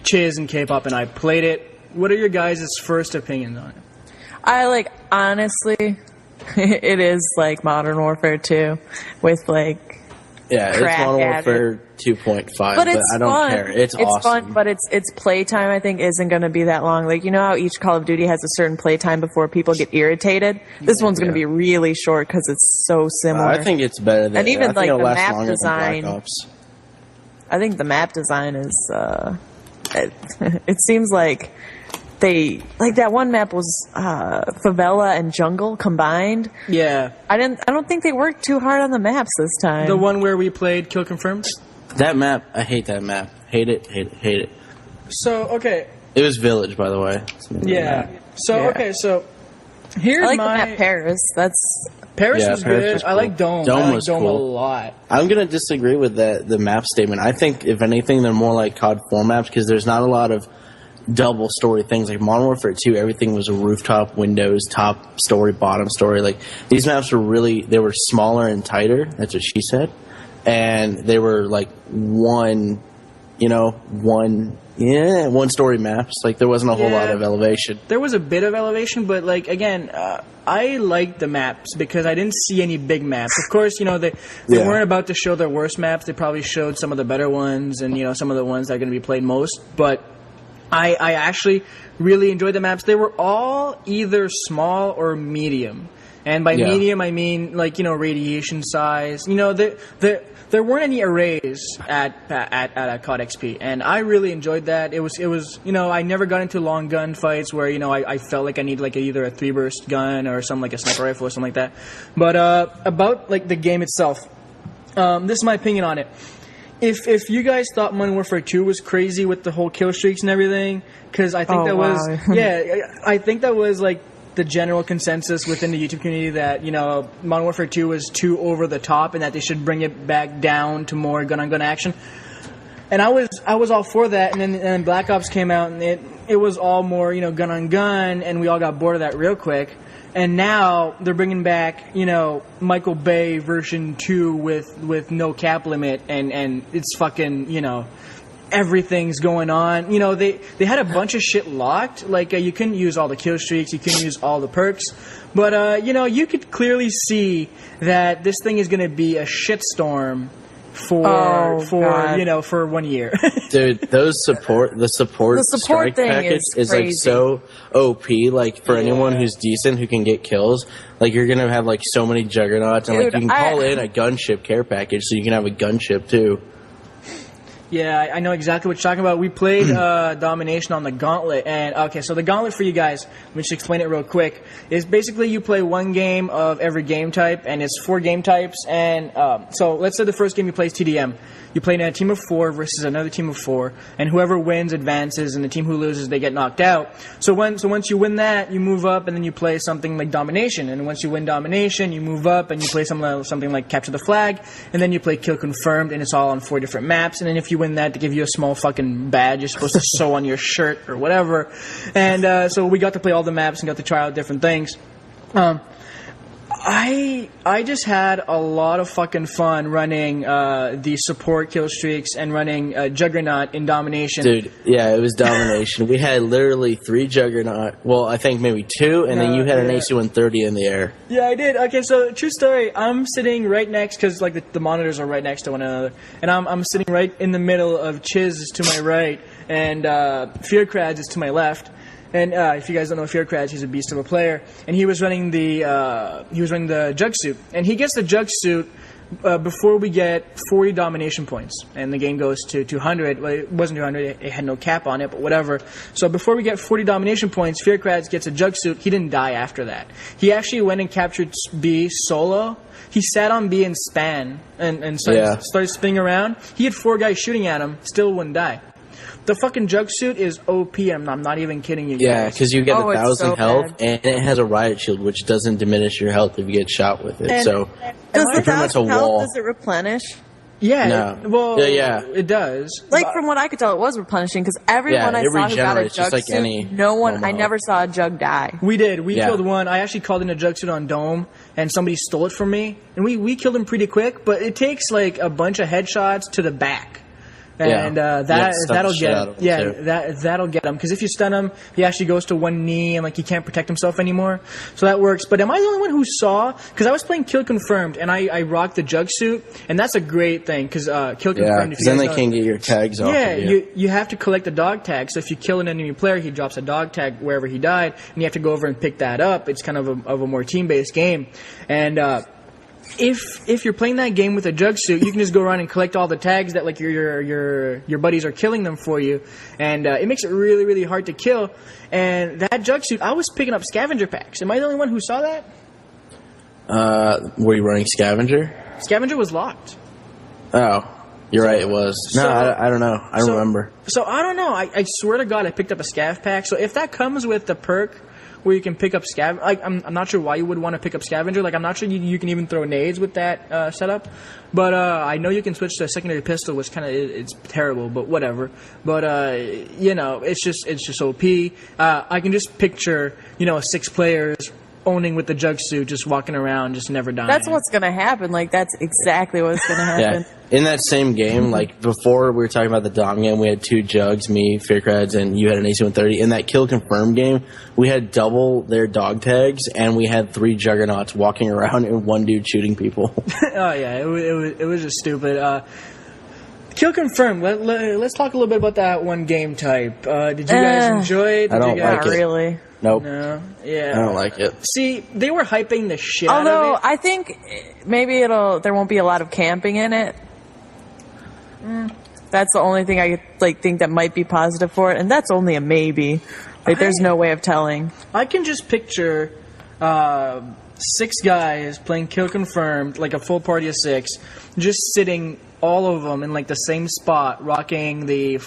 Chiz and K-pop and I played it. What are your guys' first opinions on it? I like, honestly, it is like Modern Warfare 2 with like. Yeah, it's Modern Warfare 2.5, but I don't care. It's awesome. Fun, but its playtime, I think, isn't going to be that long. Like, you know how each Call of Duty has a certain playtime before people get irritated? This one's going to be really short because it's so similar. I think it's better than... And even, like, the map Black design... Ops. I think the map design is... it seems like they like that one map was favela and jungle combined. Yeah. I don't think they worked too hard on the maps this time. The one where we played Kill Confirmed? That map, I hate that map. Hate it. So, okay. It was Village, by the way. Yeah. So, Yeah. okay, so here's I like my... the map Paris. Paris Yeah, was Paris good. was I cool. like Dome. Dome I like was Dome cool. a lot. I'm going to disagree with the map statement. I think, if anything, they're more like COD 4 maps because there's not a lot of double story things. Like Modern Warfare 2, everything was a rooftop, windows, top story, bottom story. Like, these maps were they were smaller and tighter. That's what she said. And they were like one story maps. Like, there wasn't a whole lot of elevation. There was a bit of elevation, but like again, I liked the maps because I didn't see any big maps. Of course, they Yeah. weren't about to show their worst maps. They probably showed some of the better ones and some of the ones that are going to be played most. But I actually really enjoyed the maps. They were all either small or medium. And by medium, I mean radiation size. There weren't any arrays at COD XP, and I really enjoyed that. It was I never got into long gun fights where I felt like I needed like either a 3-burst gun or something like a sniper rifle or something like that. But about like the game itself, this is my opinion on it. If you guys thought Modern Warfare 2 was crazy with the whole kill streaks and everything, because I think I think that was like the general consensus within the YouTube community that Modern Warfare 2 was too over the top and that they should bring it back down to more gun-on-gun action. And I was all for that, and then Black Ops came out and it was all more gun-on-gun, and we all got bored of that real quick. And now they're bringing back Michael Bay version 2 with no cap limit, and it's fucking everything's going on. They had a bunch of shit locked. Like, you couldn't use all the kill streaks, you couldn't use all the perks. But, you could clearly see that this thing is going to be a shitstorm for 1 year. Dude, the support strike thing package is like crazy. so OP. Like, for anyone who's decent who can get kills, like, you're gonna have like so many juggernauts, and like Dude, you can call in a gunship care package, so you can have a gunship too. Yeah, I know exactly what you're talking about. We played Domination on the Gauntlet, and okay, so the Gauntlet for you guys, let me just explain it real quick, is basically you play one game of every game type, and it's 4 game types, and so let's say the first game you play is TDM. You play in a team of 4 versus another team of 4, and whoever wins advances, and the team who loses, they get knocked out. So once you win that, you move up, and then you play something like Domination, and once you win Domination, you move up, and you play something like Capture the Flag, and then you play Kill Confirmed, and it's all on 4 different maps, and then if you win that, they give you a small fucking badge you're supposed to sew on your shirt or whatever. And so we got to play all the maps and got to try out different things. I just had a lot of fucking fun running the support kill streaks and running Juggernaut in Domination. Dude, yeah, it was Domination. We had literally 3 Juggernaut. Well, I think maybe 2, and then you had an AC-130 in the air. Yeah, I did. Okay, so true story. I'm sitting right next, because like the monitors are right next to one another, and I'm sitting right in the middle of Chiz is to my right, and Fearcrads is to my left. And if you guys don't know Fearcrads, he's a beast of a player. And he was running the Jug Suit, and he gets the Jug Suit before we get 40 domination points, and the game goes to 200. Well, it wasn't 200; it had no cap on it, but whatever. So before we get 40 domination points, Fearcrads gets a Jug Suit. He didn't die after that. He actually went and captured B solo. He sat on B and span and started spinning around. He had 4 guys shooting at him, still wouldn't die. The fucking Jug Suit is OP. I'm not even kidding you guys. Yeah, because you get 1,000 so health, bad. and it has a riot shield, which doesn't diminish your health if you get shot with it. And- So Does you're the pretty much a 1,000 health, wall. does it replenish? Yeah. No. Well, Yeah. it does. Like, from what I could tell, it was replenishing, because everyone Yeah, I it saw who got a regenerates, just Jug like Suit, any no one, I normal never saw a Jug die. We did. We Yeah. killed one. I actually called in a Jug Suit on Dome, and somebody stole it from me. And we killed him pretty quick, but it takes like a bunch of headshots to the back. And You have to stun that'll the shit get out him. of him, Yeah, too. that'll get him. Because if you stun him, he actually goes to one knee and like he can't protect himself anymore. So that works. But am I the only one who saw? Because I was playing Kill Confirmed and I rocked the Jug Suit, and that's a great thing. Because Kill Confirmed, Yeah, if because you then guys they know, can't get your tags off yeah, of you. you have to collect the dog tag. So if you kill an enemy player, he drops a dog tag wherever he died, and you have to go over and pick that up. It's kind of a more team-based game, and if you're playing that game with a jug suit, you can just go around and collect all the tags that like your buddies are killing them for you, and it makes it really, really hard to kill. And that jug suit, I was picking up scavenger packs. Am I the only one who saw that? Were you running scavenger? Scavenger was locked. Oh, you're right. It was. No, I don't know. I don't remember. So I don't know. I swear to God, I picked up a scav pack. So if that comes with the perk where you can pick up scav, like I'm not sure why you would want to pick up scavenger. Like I'm not sure you can even throw nades with that setup. But I know you can switch to a secondary pistol, which kind of it's terrible, but whatever. But it's just OP. I can just picture 6 players owning with the jug suit, just walking around, just never dying. That's what's going to happen. Like, that's exactly what's going to happen. Yeah. In that same game, like, before we were talking about the Dom game, we had 2 jugs, me, Fearcrads, and you had an AC-130. In that Kill Confirm game, we had double their dog tags, and we had 3 juggernauts walking around and 1 dude shooting people. Oh, yeah, it was just stupid. Kill Confirm, let's talk a little bit about that one game type. Did you guys enjoy it? I don't like it. Not really. Nope. No, yeah. I don't like it. See, they were hyping the shit out Although, of it. I think maybe there won't be a lot of camping in it. That's the only thing I think that might be positive for it, and that's only a maybe. Like, there's no way of telling. I can just picture 6 guys playing Kill Confirmed, like a full party of 6, just sitting, all of them in like the same spot, rocking the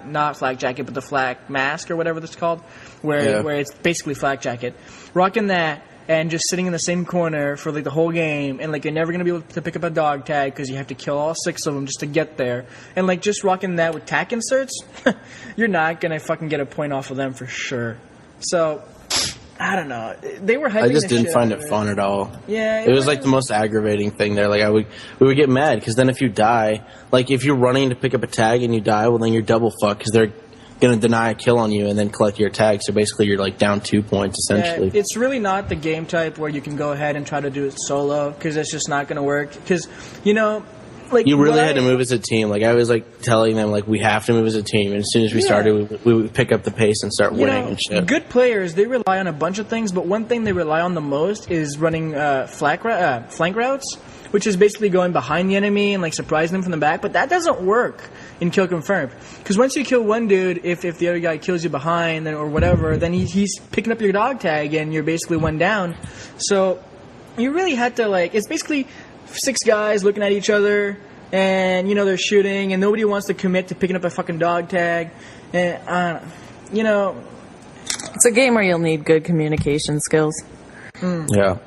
not flak jacket, but the flak mask or whatever that's called, where it's basically flak jacket, rocking that, and just sitting in the same corner for like the whole game, and like you're never gonna be able to pick up a dog tag because you have to kill all 6 of them just to get there, and like just rocking that with tack inserts, you're not gonna fucking get a point off of them for sure. So I don't know. They were hyping I just the didn't shit find out it of fun at all. Yeah, it was like the most aggravating thing there. Like we would get mad because then if you die, like if you're running to pick up a tag and you die, well then you're double fucked because they're gonna deny a kill on you and then collect your tag. So basically you're like down 2 points essentially. Yeah, it's really not the game type where you can go ahead and try to do it solo because it's just not gonna work. Because like you really had to move as a team. Like I was like telling them like we have to move as a team, and as soon as we started, we would pick up the pace and start winning and shit. Good players, they rely on a bunch of things, but one thing they rely on the most is running flank routes, which is basically going behind the enemy and like surprising them from the back. But that doesn't work in Kill Confirmed because once you kill one dude, if the other guy kills you behind or whatever, then he's picking up your dog tag and you're basically 1 down. So you really had to it's basically 6 guys looking at each other, and they're shooting, and nobody wants to commit to picking up a fucking dog tag, and it's a game where you'll need good communication skills. Yeah,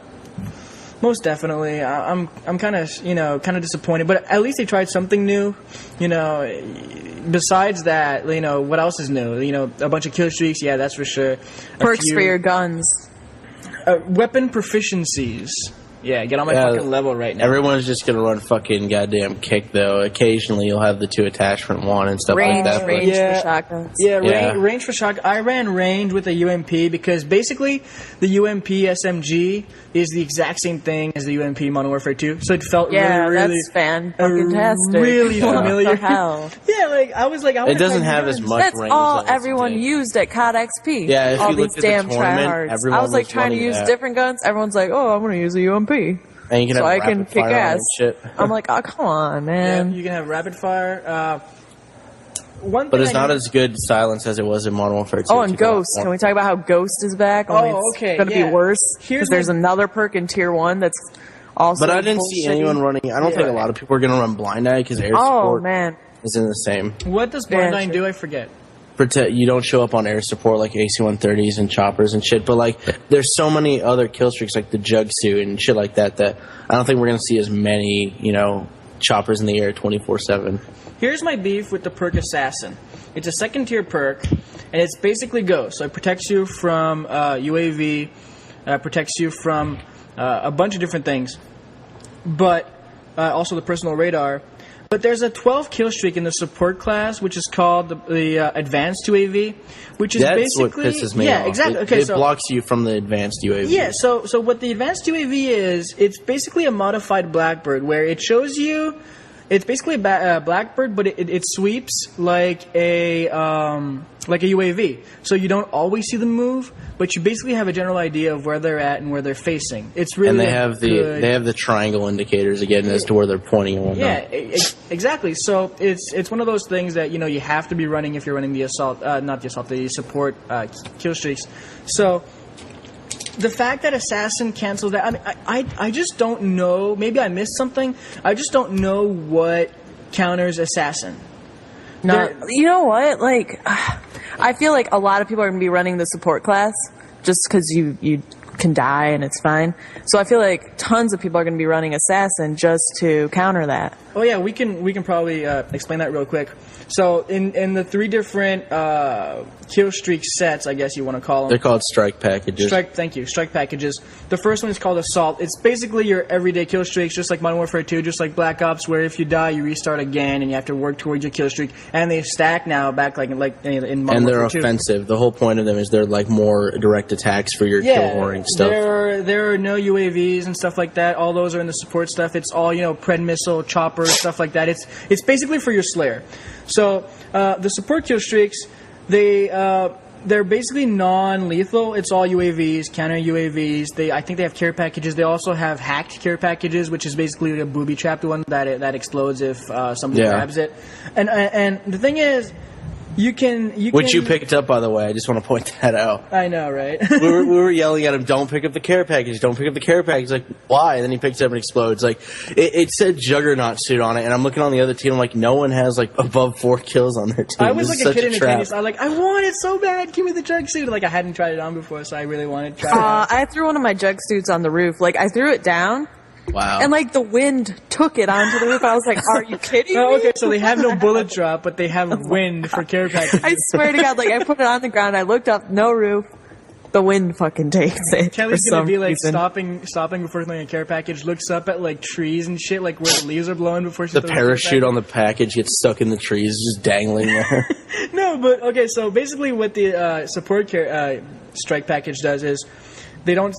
most definitely. I'm kind of disappointed, but at least they tried something new. Besides that, what else is new? A bunch of Killstreaks, yeah, that's for sure. Perks for your guns. Weapon proficiencies. Yeah, get on my fucking level right now. Everyone's just gonna run fucking goddamn kick though. Occasionally you'll have the 2 attachment one and stuff like that. Range for shotguns. Yeah, range for shotgun. I ran range with a UMP because basically the UMP SMG is the exact same thing as the UMP Modern Warfare 2. So it felt really that's fantastic. Really familiar. What the hell? Yeah, I was like, it doesn't have as much That's range. all as everyone used at COD XP. Yeah, if all you these looked at the damn tournament, tryhards. everyone I was like was trying to running use that. different guns. Everyone's like, "Oh, I'm going to use a UMP." And you can so have I can rapid kick fire ass. and shit. I'm like, oh, come on, man. Yeah, you can have rapid fire. But it's not as good silence as it was in Modern Warfare 2. Oh, and Ghost. Can we talk about how Ghost is back? Only it's going to be worse because there's another perk in Tier 1 that's also But I didn't see anyone running. I don't think a lot of people are going to run Blind Eye because air support is in the same. What does Blind Eye do? I forget. You don't show up on air support like AC-130s and choppers and shit, but like there's so many other kill streaks like the jug suit and shit like that I don't think we're gonna see as many choppers in the air 24/7. Here's my beef with the perk Assassin. It's a 2nd tier perk, and it's basically Ghost. So it protects you from UAV, protects you from a bunch of different things, but also the personal radar. But there's a 12 kill streak in the support class, which is called the Advanced UAV, which is That's basically what pisses me off. Exactly. Okay, it blocks you from the Advanced UAV. Yeah, so what the Advanced UAV is, it's basically a modified Blackbird where it shows you It's basically a Blackbird, but it sweeps like a UAV. So you don't always see them move, but you basically have a general idea of where they're at and where they're facing. It's really and they have the triangle indicators again as to where they're pointing and whatnot. Yeah, exactly. So it's one of those things that you have to be running if you're running the assault, the support Killstreaks. So the fact that Assassin cancels that, I just don't know. Maybe I missed something. I just don't know what counters Assassin. You know what? Like, I feel like a lot of people are going to be running the support class just because you can die and it's fine. So I feel like tons of people are going to be running Assassin just to counter that. Oh yeah, we can probably explain that real quick. So in the 3 different Killstreak sets, I guess you want to call them. They're called strike packages. Strike packages. The first one is called Assault. It's basically your everyday Killstreaks, just like Modern Warfare 2, just like Black Ops, where if you die, you restart again, and you have to work towards your Killstreak. And they stack now back like in Modern Warfare 2. And they're offensive. The whole point of them is they're like more direct attacks for your kill horning stuff. There are no UAVs and stuff like that. All those are in the support stuff. It's all Pred missile, chopper, stuff like that. It's basically for your Slayer. So the support Killstreaks, they're basically non-lethal. It's all UAVs, counter UAVs. I think they have care packages. They also have hacked care packages, which is basically a booby-trapped one that explodes if somebody grabs it. And the thing is, you can which you picked up, by the way. I just want to point that out. I know, right? we were yelling at him, "Don't pick up the care package! Don't pick up the care package!" Like, why? And then he picks it up and explodes. Like, it said Juggernaut suit on it, and I'm looking on the other team. I'm like, no one has like above 4 kills on their team. I was like a kid in a candy store. I want it so bad. Give me the jug suit. Like, I hadn't tried it on before, so I really wanted to try it out. I threw one of my jug suits on the roof. Like, I threw it down. Wow. And, like, the wind took it onto the roof. I was like, are you kidding me? Okay, so they have no bullet drop, but they have wind for care packages. I swear to God, like, I put it on the ground, I looked up, no roof. The wind fucking takes it. Kelly's gonna be, like, stopping before throwing a care package, looks up at, like, trees and shit, like, where the leaves are blowing before she throws the parachute on the package gets stuck in the trees, just dangling there. No, but, okay, so basically what the support care strike package does is they don't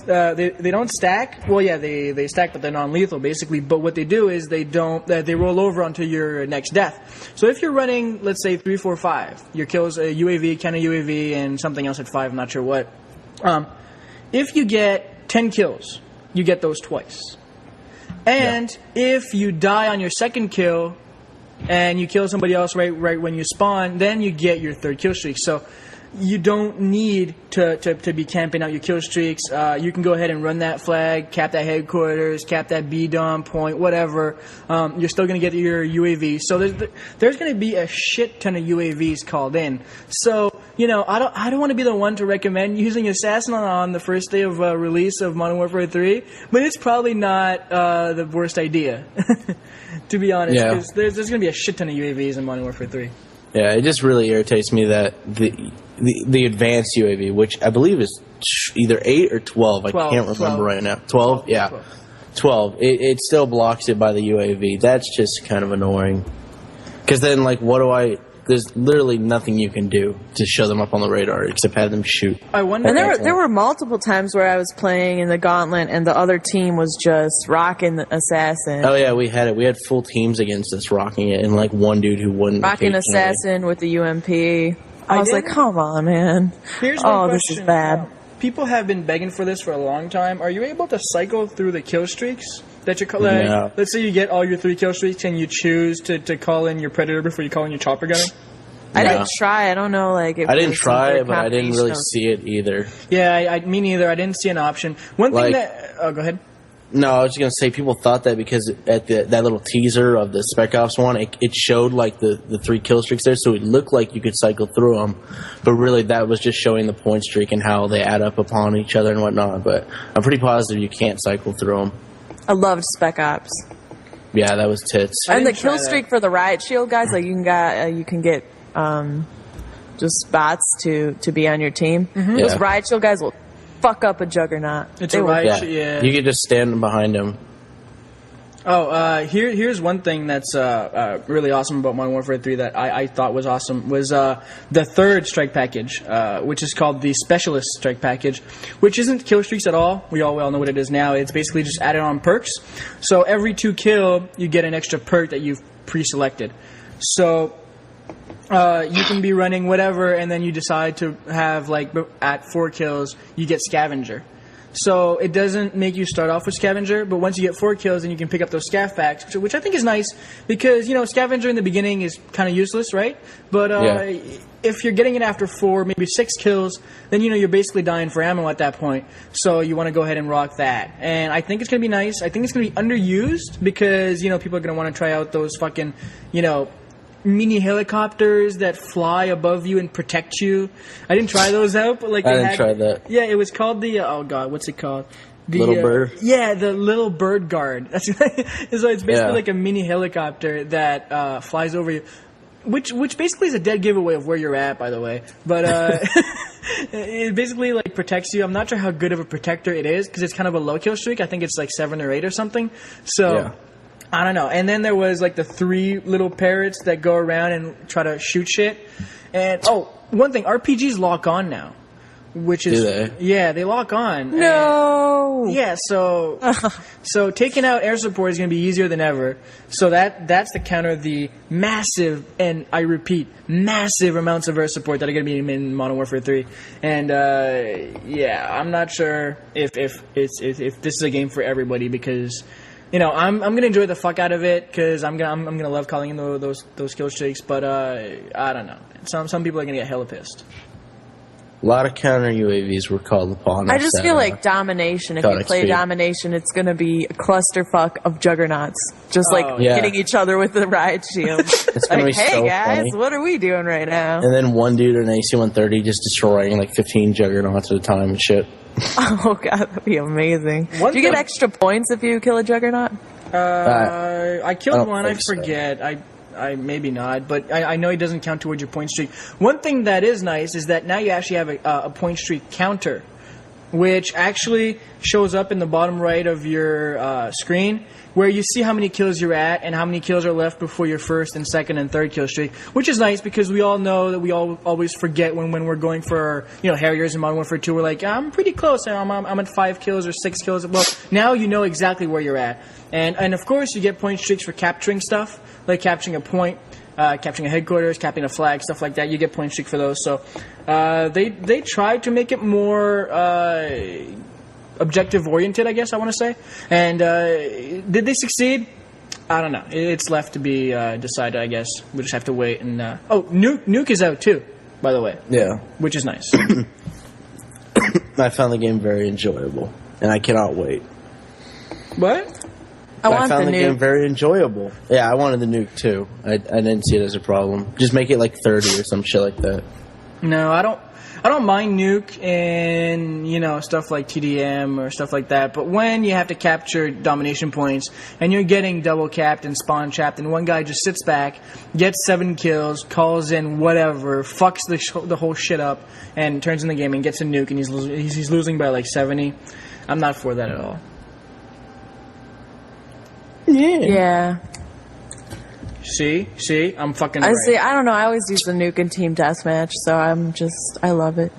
stack. Well, yeah, they stack, but they're non-lethal basically. But what they do is they roll over onto your next death. So if you're running, let's say 3, 4, 5, your kills a UAV, counter UAV, and something else at 5. I'm not sure what. If you get 10 kills, you get those twice. And if you die on your second kill and you kill somebody else right when you spawn, then you get your 3rd kill streak. So you don't need to be camping out your kill streaks. You can go ahead and run that flag, cap that headquarters, cap that B-Dom point, whatever. You're still going to get your UAV. So there's going to be a shit ton of UAVs called in. So, I don't want to be the one to recommend using Assassin on the first day of release of Modern Warfare 3, but it's probably not the worst idea, to be honest. Because there's going to be a shit ton of UAVs in Modern Warfare 3. Yeah, it just really irritates me that the advanced UAV, which I believe is either 8 or 12, I can't remember right now. 12? Yeah. 12. It still blocks it by the UAV. That's just kind of annoying. Because then, there's literally nothing you can do to show them up on the radar except have them shoot. I wonder. And there were multiple times where I was playing in the Gauntlet and the other team was just rocking the Assassin. Oh yeah, we had it. We had full teams against us rocking it, and one dude who wouldn't rocking Assassin with the UMP. I was like, come on, man. Here's my question. This is bad. People have been begging for this for a long time. Are you able to cycle through the kill streaks? That you call, no. Let's say you get all your 3 kill streaks and you choose to call in your Predator before you call in your chopper gunner. I didn't try. I don't know. If I didn't try it, but I didn't really see it either. Yeah, me neither. I didn't see an option. One thing go ahead. No, I was just gonna say people thought that because at that little teaser of the Spec Ops one, it showed the 3 kill streaks there, so it looked like you could cycle through them, but really that was just showing the point streak and how they add up upon each other and whatnot. But I'm pretty positive you can't cycle through them. I loved Spec Ops. Yeah, that was tits. And the kill streak for the riot shield guys, you can get just bots to be on your team. Mm-hmm. Those riot shield guys will fuck up a Juggernaut. It's a riot shield, yeah. You can just stand behind them. Here's one thing that's really awesome about Modern Warfare 3 that I thought was awesome was the 3rd strike package, which is called the Specialist Strike Package, which isn't kill streaks at all. We all know what it is now. It's basically just added on perks. So every 2 kill, you get an extra perk that you've pre-selected. So you can be running whatever, and then you decide to have, like, at 4 kills, you get Scavenger. So it doesn't make you start off with Scavenger, but once you get 4 kills, then you can pick up those scav packs, which I think is nice, because, you know, Scavenger in the beginning is kind of useless, right? But if you're getting it after 4, maybe 6 kills, then, you know, you're basically dying for ammo at that point. So you want to go ahead and rock that. And I think it's going to be nice. I think it's going to be underused, because, you know, people are going to want to try out those fucking, you know, mini helicopters that fly above you and protect you. I didn't try those out, but like I didn't try that. Yeah, it was called the oh god, what's it called? The Little Bird. Yeah, the Little Bird Guard. That's so it's basically like a mini helicopter that flies over you, which basically is a dead giveaway of where you're at, by the way. But it basically like protects you. I'm not sure how good of a protector it is, because it's kind of a low kill streak. I think it's like 7 or 8 or something. So. Yeah. I don't know. And then there was like the 3 little parrots that go around and try to shoot shit. And one thing, RPGs lock on now, which is do they? Yeah, they lock on. No. And, yeah, so taking out air support is going to be easier than ever. So that's to counter the massive, and I repeat, massive amounts of air support that are going to be in Modern Warfare 3. And yeah, I'm not sure if this is a game for everybody, because. You know, I'm gonna enjoy the fuck out of it, because I'm gonna love calling in those kill streaks, but I don't know. Some people are gonna get hella pissed. A lot of counter UAVs were called upon. I just feel like domination. If COD you play XP. domination, it's going to be a clusterfuck of juggernauts, just like hitting each other with the riot shield. It's gonna like, be hey so guys, funny. what are we doing right now? And then one dude in an AC-130 just destroying like 15 juggernauts at a time and shit. Oh god, that'd be amazing. Do you get extra points if you kill a juggernaut? I killed one. I so. forget. I maybe not, but I know it doesn't count towards your point streak. One thing that is nice is that now you actually have a point streak counter, which actually shows up in the bottom right of your screen, where you see how many kills you're at and how many kills are left before your first and second and third kill streak, which is nice, because we all know that we always forget when we're going for, you know, Harriers in Modern Warfare 2. We're like, I'm pretty close. I'm at 5 kills or 6 kills. Well, now you know exactly where you're at. And of course, you get point streaks for capturing stuff, like capturing a point, capturing a headquarters, capturing a flag, stuff like that. You get point streak for those. So they tried to make it more objective oriented, I guess I want to say. And did they succeed? I don't know. It's left to be decided, I guess. We just have to wait. And Nuke is out too, by the way. Yeah, which is nice. I found the game very enjoyable, and I cannot wait. What? I found the nuke. game very enjoyable. Yeah, I wanted the nuke too. I didn't see it as a problem. Just make it like 30 or some shit like that. No, I don't mind nuke and, you know, stuff like TDM or stuff like that. But when you have to capture domination points and you're getting double capped and spawn trapped, and one guy just sits back, gets 7 kills, calls in whatever, fucks the whole shit up, and turns in the game and gets a nuke, and he's losing by like 70. I'm not for that at all. Yeah. See, I'm fucking. I don't know. I always use the nuke in team deathmatch, so I love it.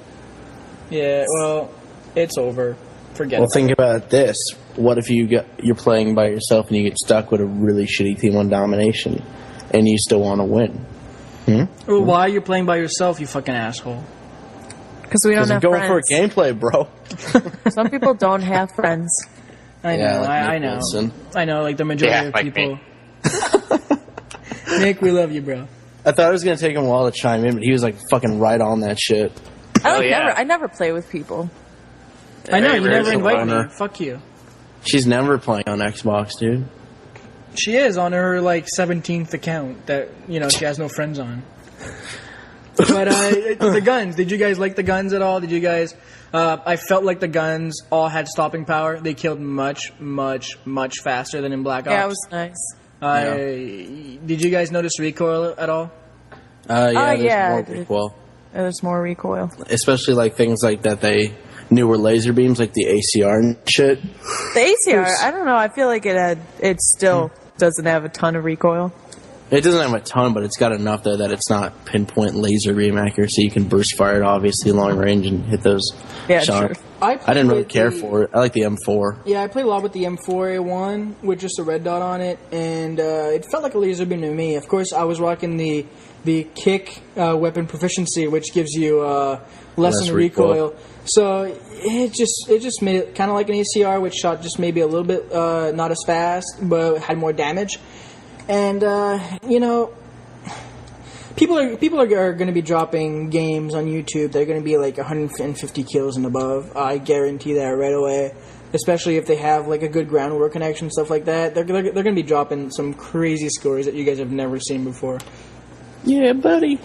Yeah, well, it's over. Forget. Well, think about this. What if you're playing by yourself and you get stuck with a really shitty team on domination, and you still want to win? Well, why are you playing by yourself, you fucking asshole? Because we don't have going friends. for a gameplay, bro. Some people don't have friends. I know, Yeah, like I Nick know. Wilson. I know, like the majority of like people. Nick, we love you, bro. I thought it was going to take him a while to chime in, but he was like fucking right on that shit. I never play with people. I know, you never very invite me. honor. Fuck you. She's never playing on Xbox, dude. She is on her, like, 17th account that, you know, she has no friends on. But the guns, did you guys like the guns at all? Did you guys... I felt like the guns all had stopping power. They killed much, much, much faster than in Black Ops. Yeah, it was nice. Did you guys notice recoil at all? There's more recoil. There's more recoil. Especially like things like that they knew were laser beams, like the ACR and shit. The ACR, I don't know. I feel like it still doesn't have a ton of recoil. It doesn't have a ton, but it's got enough though that it's not pinpoint laser beam accuracy. You can burst fire it obviously long range and hit those shots. True. I didn't really care for it. I like the M4. Yeah, I played a lot with the M4A1 with just a red dot on it, and it felt like a laser beam to me. Of course, I was rocking the kick weapon proficiency, which gives you less in recoil. So it just made it kind of like an ACR, which shot just maybe a little bit not as fast, but had more damage. And people are going to be dropping games on YouTube. They're going to be like 150 kills and above. I guarantee that right away. Especially if they have like a good ground war connection, stuff like that. They're going to be dropping some crazy scores that you guys have never seen before. Yeah, buddy.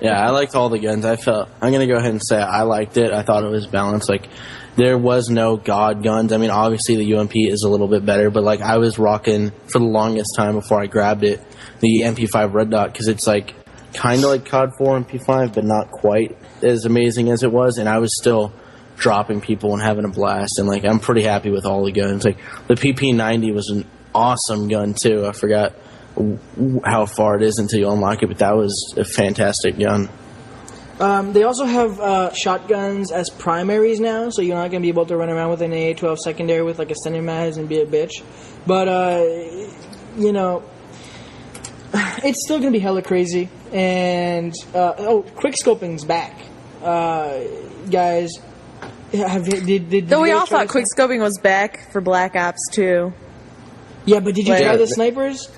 Yeah, I liked all the guns. I'm going to go ahead and say I liked it. I thought it was balanced. Like, there was no god guns. I mean, obviously the UMP is a little bit better, but like I was rocking for the longest time before I grabbed it the MP5 red dot, because it's like kind of like COD 4 MP5, but not quite as amazing as it was, and I was still dropping people and having a blast, and like I'm pretty happy with all the guns. Like the PP90 was an awesome gun too. I forgot how far it is until you unlock it, but that was a fantastic gun. They also have shotguns as primaries now, so you're not going to be able to run around with an AA-12 secondary with like a center mags and be a bitch. But, it's still going to be hella crazy. And, quickscoping's back. Guys, did Though we you all thought quickscoping was back for Black Ops 2. Yeah, but did you try the snipers?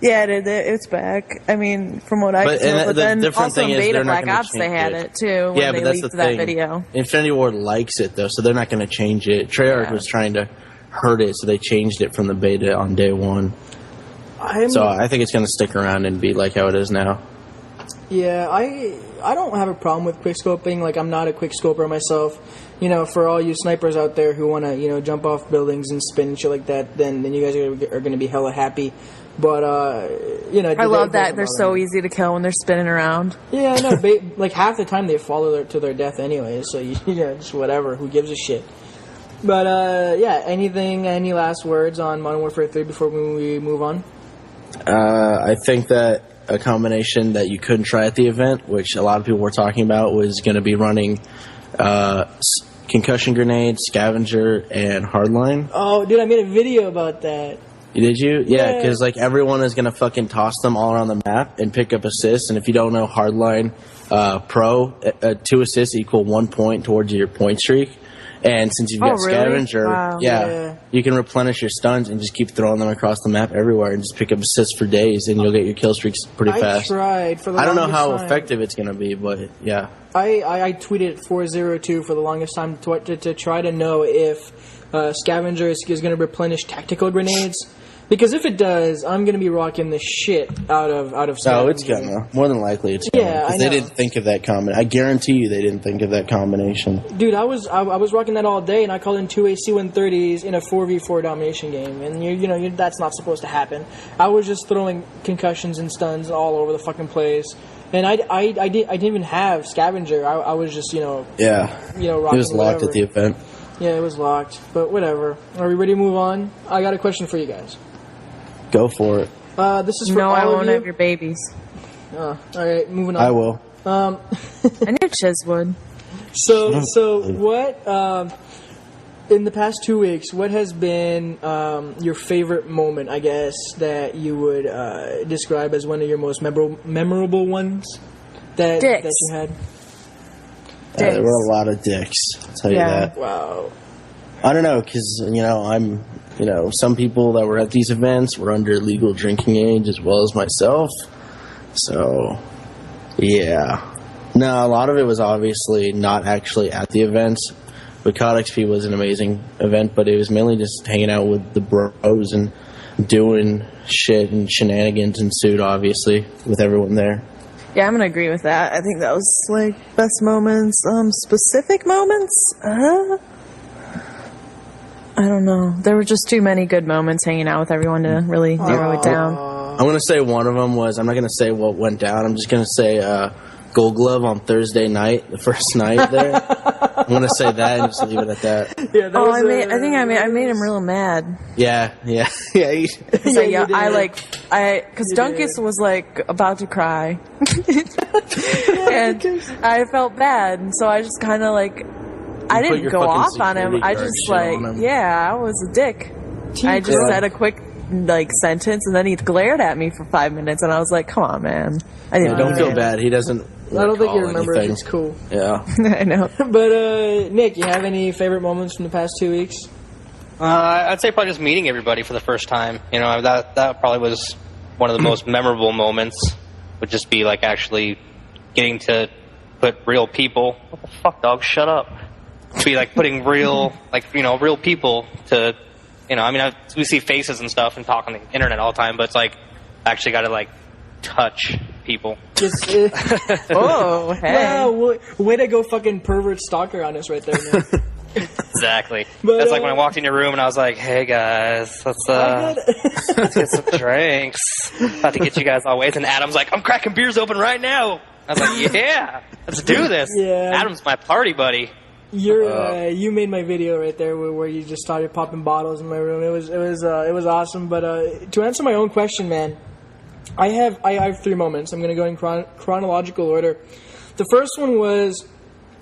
Yeah, it's back. I mean, from what I could tell, but then also in beta Black Ops they had it too when they leaked that video. Infinity Ward likes it though, so they're not going to change it. Treyarch was trying to hurt it, so they changed it from the beta on day one. So I think it's going to stick around and be like how it is now. Yeah, I don't have a problem with quickscoping. Like, I'm not a quickscoper myself. You know, for all you snipers out there who want to, jump off buildings and spin and shit like that, then you guys are going to be hella happy. But, I love that. They're so easy to kill when they're spinning around. Yeah, I know. Like, half the time they follow to their death anyway, so, just whatever. Who gives a shit? But, any last words on Modern Warfare 3 before we move on? I think that a combination that you couldn't try at the event, which a lot of people were talking about, was going to be running concussion grenade, scavenger, and hardline. Oh, dude, I made a video about that. Did you? Yeah, because like everyone is gonna fucking toss them all around the map and pick up assists. And if you don't know hardline pro, 2 assists equal 1 point towards your point streak. And since you've got scavenger, you can replenish your stuns and just keep throwing them across the map everywhere and just pick up assists for days, and you'll get your kill streaks pretty fast. I tried for the I don't know longest how time. effective it's gonna be, but yeah. I tweeted 402 for the longest time to try to know if scavenger is going to replenish tactical grenades. Because if it does, I'm going to be rocking the shit out of scavenger. No, it's gonna. More than likely it's gonna. Yeah, I know. They didn't think of that combination. I guarantee you they didn't think of that combination. Dude, I was rocking that all day, and I called in 2 AC-130s in a 4v4 domination game. And, that's not supposed to happen. I was just throwing concussions and stuns all over the fucking place. And I didn't even have scavenger. I was just, rocking it was locked at the event. Yeah, it was locked. But whatever. Are we ready to move on? I got a question for you guys. Go for it. This is for all I of won't you. have your babies. All right, moving on. I will. I knew Chiz would. So what? In the past 2 weeks, what has been your favorite moment? I guess that you would describe as one of your most memorable ones that you had. There were a lot of dicks. I'll tell you that. Wow. I don't know, because I'm. Some people that were at these events were under legal drinking age as well as myself. So, yeah. No, a lot of it was obviously not actually at the events. But COD XP was an amazing event, but it was mainly just hanging out with the bros and doing shit, and shenanigans ensued, obviously, with everyone there. Yeah, I'm going to agree with that. I think that was, best moments. Specific moments? I don't know. There were just too many good moments hanging out with everyone to really narrow it down. I'm going to say one of them was, I'm not going to say what went down. I'm just going to say Gold Glove on Thursday night, the first night there. I'm going to say that and just leave it at that. Yeah, I made him real mad. Yeah. Because Dunkus was about to cry. And I felt bad. And so I just kind of I put didn't your go fucking off on him. security I guard just shit on him. I was a dick. I just said a quick sentence, and then he glared at me for 5 minutes, and I was like, "Come on, man." I didn't. Don't feel bad. He doesn't. I don't think you remember anything. it. It's cool. Yeah. I know. But Nick, you have any favorite moments from the past 2 weeks? I'd say probably just meeting everybody for the first time. You know, that probably was one of the most memorable moments. Would just be like actually getting to put real people. What the fuck, dog? Shut up. To be like putting real, real people to, we see faces and stuff and talk on the internet all the time, but it's like actually got to like touch people. Oh, hey. Wow, way to go fucking pervert stalker on us right there, man. Exactly. But, that's like when I walked in your room and I was like, "Hey guys, let's get some drinks. About to get you guys all wasted." And Adam's like, "I'm cracking beers open right now." I was like, "Yeah, let's do this." Yeah. Adam's my party buddy. You made my video right there where you just started popping bottles in my room. It was awesome. But to answer my own question, man, I have 3 moments. I'm gonna go in chronological order. The first one was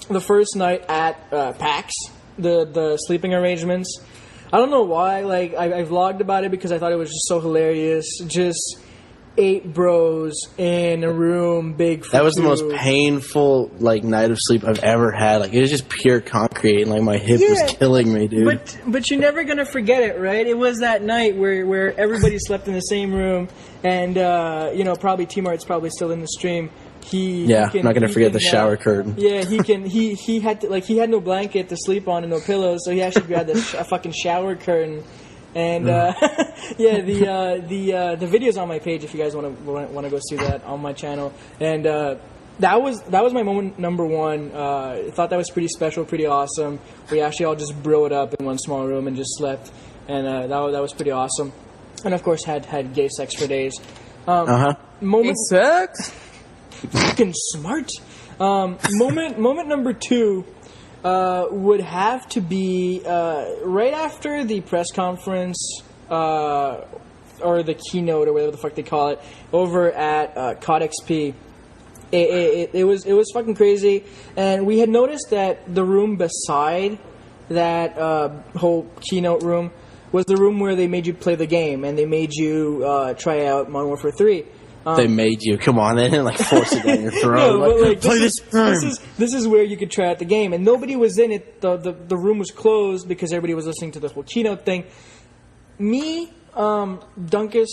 the first night at PAX, the sleeping arrangements. I don't know why. Like I vlogged about it because I thought it was just so hilarious. Just 8 bros in a room, big. For That was 2. the most painful night of sleep I've ever had. Like it was just pure concrete, and my hip was killing me, dude. But you're never gonna forget it, right? It was that night where everybody slept in the same room, and probably T-Mart's probably still in the stream. I'm not gonna forget the shower curtain. Yeah, he had to, he had no blanket to sleep on and no pillows, so he actually grabbed a fucking shower curtain. And the video's on my page if you guys want to go see that on my channel. And that was my moment number 1. I thought that was pretty special, pretty awesome. We actually all just broed up in one small room and just slept, and that was pretty awesome. And of course had gay sex for days. Moment sex. Fucking smart. Moment number 2 would have to be right after the press conference or the keynote or whatever the fuck they call it over at COD XP. It was fucking crazy, and we had noticed that the room beside that whole keynote room was the room where they made you play the game and they made you try out Modern Warfare 3. They made you. Come on, they didn't force it down your throat. No, but, play this game. This is where you could try out the game, and nobody was in it. The room was closed because everybody was listening to the whole keynote thing. Me, Dunkus,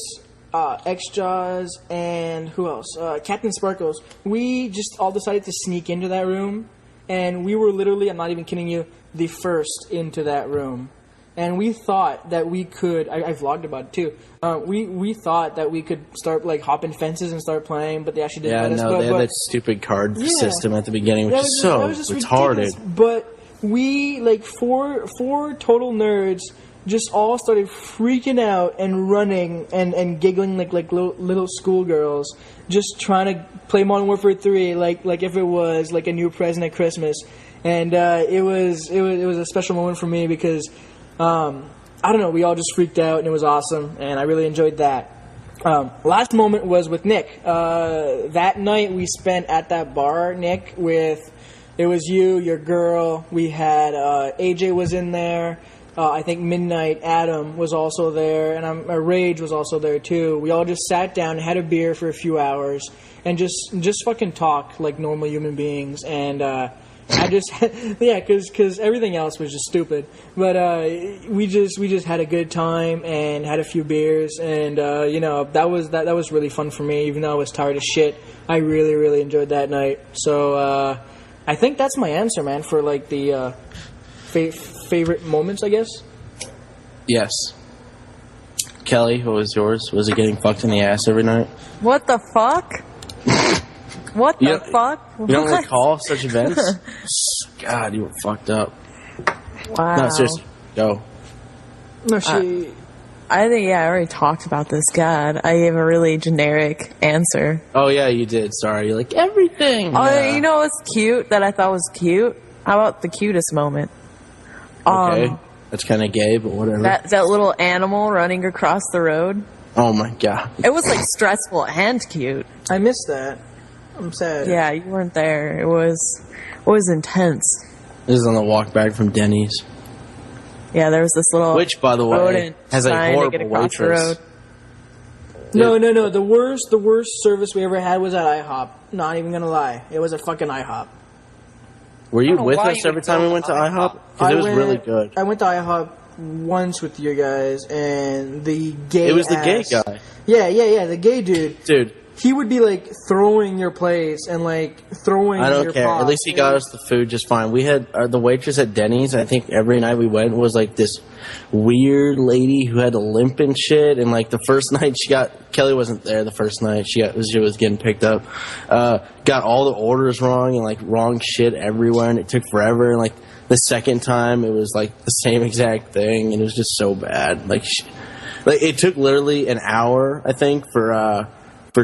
X-Jaws, and who else? Captain Sparkles. We just all decided to sneak into that room, and we were literally, I'm not even kidding you, the first into that room. And we thought that we could. I vlogged about it too. We thought that we could start hopping fences and start playing, but they actually didn't let us. Yeah, no, they had that stupid card system at the beginning, which is so retarded. Ridiculous. But we four total nerds just all started freaking out and running and giggling like little schoolgirls, just trying to play Modern Warfare 3 like if it was a new present at Christmas. And it was a special moment for me because. I don't know, we all just freaked out and it was awesome and I really enjoyed that. Last moment was with Nick. That night we spent at that bar, Nick, it was you, your girl, we had AJ was in there, I think Midnight Adam was also there, and Rage was also there too. We all just sat down, had a beer for a few hours and just fucking talked like normal human beings, and I just because everything else was just stupid, but we just had a good time and had a few beers, and that was really fun for me. Even though I was tired as shit, I really enjoyed that night. So I think that's my answer, man, for the favorite moments, I guess. Yes. Kelly, what was yours? Was it getting fucked in the ass every night? What the fuck? What the fuck? You don't recall such events? God, you were fucked up. Wow. No, seriously. Go. No, I think, I already talked about this. God, I gave a really generic answer. Oh, yeah, you did. Sorry. You're like, everything. Oh, yeah. You know what's cute that I thought was cute? How about the cutest moment? Okay. That's kind of gay, but whatever. That little animal running across the road. Oh, my God. It was, stressful and cute. I missed that. I'm sad. Yeah, you weren't there. It was intense. This is on the walk back from Denny's. Yeah, there was this little Which, by the way, rodent has a trying to horrible get across the waitress. road. No. The worst service we ever had was at IHOP. Not even gonna lie, it was a fucking IHOP. Were you I don't know with why us you every would time go we went to to IHOP? Because it was really good. I went to IHOP once with you guys, and the gay. It was the gay ass- guy. Yeah, the gay dude. Dude, He would be like throwing your plates and like throwing. I don't your care. pot. At least he got us the food just fine. We had the waitress at Denny's. I think every night we went was like this weird lady who had a limp and shit. And like the first night Kelly wasn't there. The first night she was getting picked up. Got all the orders wrong and like wrong shit everywhere, and it took forever. And like the second time it was like the same exact thing, and it was just so bad. Like it took literally an hour, I think, for